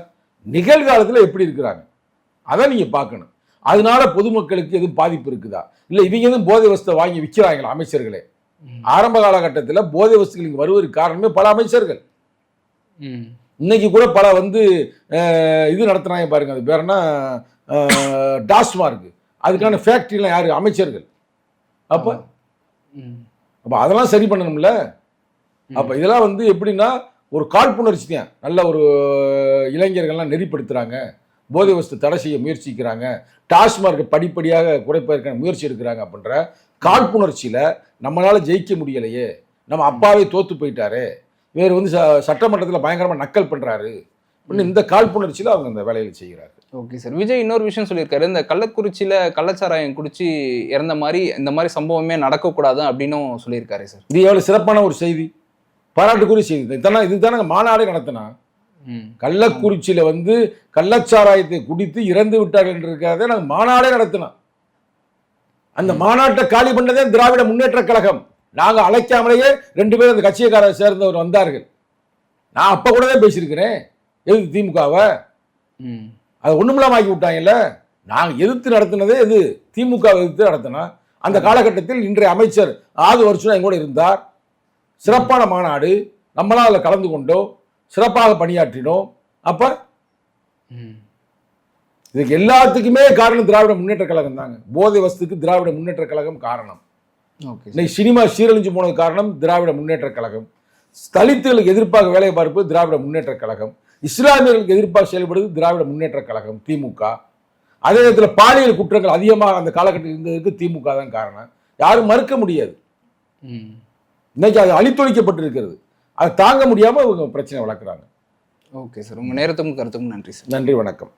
நிகழ்காலத்துல எப்படி இருக்கிறாங்க அதை நீங்க பார்க்கணும். அதனால பொதுமக்களுக்கு எதுவும் பாதிப்பு இருக்குதா, இல்ல இவங்க எதுவும் போதை வஸ்தை வாங்கி விற்கிறாங்களா அமைச்சர்களே? ஆரம்ப காலகட்டத்தில் போதை வஸ்துகள் இங்க வருவதற்கு காரணமே பல அமைச்சர்கள். இன்னைக்கு கூட பல வந்து இது நடத்துறாங்க பாருங்க, அது பேர் என்ன, டாஸ்மார்க், அதுக்கான ஃபேக்டரிலாம் யாரு? அமைச்சர்கள். அப்ப அப்ப அதெல்லாம் சரி பண்ணணும்ல. அப்ப இதெல்லாம் வந்து எப்படின்னா ஒரு காழ்ப்புணர்ச்சி தான். நல்ல ஒரு இளைஞர்கள்லாம் நெறிப்படுத்துறாங்க, போதை வஸ்து தடை செய்ய முயற்சிக்கிறாங்க, டாஸ்மார்க் படிப்படியாக குறைப்பதற்கான முயற்சி எடுக்கிறாங்க அப்படின்ற காழ்ப்புணர்ச்சியில நம்மளால ஜெயிக்க முடியலையே, நம்ம அப்பாவே தோத்து போயிட்டாரு, வேறு வந்து சட்டமன்றத்தில் பயங்கரமா நக்கல் பண்றாரு, இந்த காழ்ப்புணர்ச்சியில அவங்க அந்த வேலையை செய்கிறாரு. Okay sir. விஜய் இன்னொரு விஷயம் சொல்லியிருக்காரு, இந்த கள்ளக்குறிச்சியில கள்ளச்சாராயம் குடிச்சு இறந்த மாதிரி இந்த மாதிரி சம்பவமே நடக்கக்கூடாது அப்படின்னும் சொல்லியிருக்காரு சார். இது எவ்வளவு சிறப்பான ஒரு செய்தி, பாராட்டுக்குரிய செய்தி. இதுதானே மாநாடே நடத்தினா. கள்ளக்குறிச்சியில வந்து கள்ளச்சாராயத்தை குடித்து இறந்து விட்டார்கள் என்றதுக்காக நாங்கள் மாநாடே நடத்தினோம். அந்த மாநாட்டை காலி பண்ணதே திராவிட முன்னேற்ற கழகம். நாங்கள் அழைக்காமலேயே 2 பேரும் அந்த கட்சியக்கார சேர்ந்தவர் வந்தார்கள். நான் அப்ப கூட தான் பேசியிருக்கிறேன், எதிர்த்து திமுகவை. அதை ஒண்ணுமில்லாம ஆக்கி விட்டாங்கல்ல. நாங்கள் எதிர்த்து நடத்தினதே இது திமுக எதிர்த்து நடத்தினோம். அந்த காலகட்டத்தில் இன்றைய அமைச்சர் ஆது எங்கூட இருந்தார். சிறப்பான மாநாடு, நம்மளால் அதில் கலந்து கொண்டோம், சிறப்பாக பணியாற்றினோம். அப்ப இதுக்கு எல்லாத்துக்குமே காரணம் திராவிட முன்னேற்ற கழகம் தாங்க. போதை வஸ்துக்கு திராவிட முன்னேற்ற கழகம் காரணம். இன்னைக்கு சினிமா சீரழிஞ்சு போனது காரணம் திராவிட முன்னேற்ற கழகம். தலித்துகளுக்கு எதிர்ப்பாக வேலை பார்ப்பது திராவிட முன்னேற்ற கழகம். இஸ்லாமியர்களுக்கு எதிர்ப்பாக செயல்படுவது திராவிட முன்னேற்ற கழகம் திமுக. அதே நேரத்தில் பாலியல் குற்றங்கள் அதிகமாக அந்த காலகட்டத்தில் இருந்ததுக்கு திமுக தான் காரணம். யாரும் மறுக்க முடியாது. இன்னைக்கு அது அழித்தொழிக்கப்பட்டிருக்கிறது. அதை தாங்க முடியாம இவங்க பிரச்சனை வளர்க்குறாங்க. Okay sir. உங்க நேரத்துக்கும் கருத்துக்கும் நன்றி சார். நன்றி, வணக்கம்.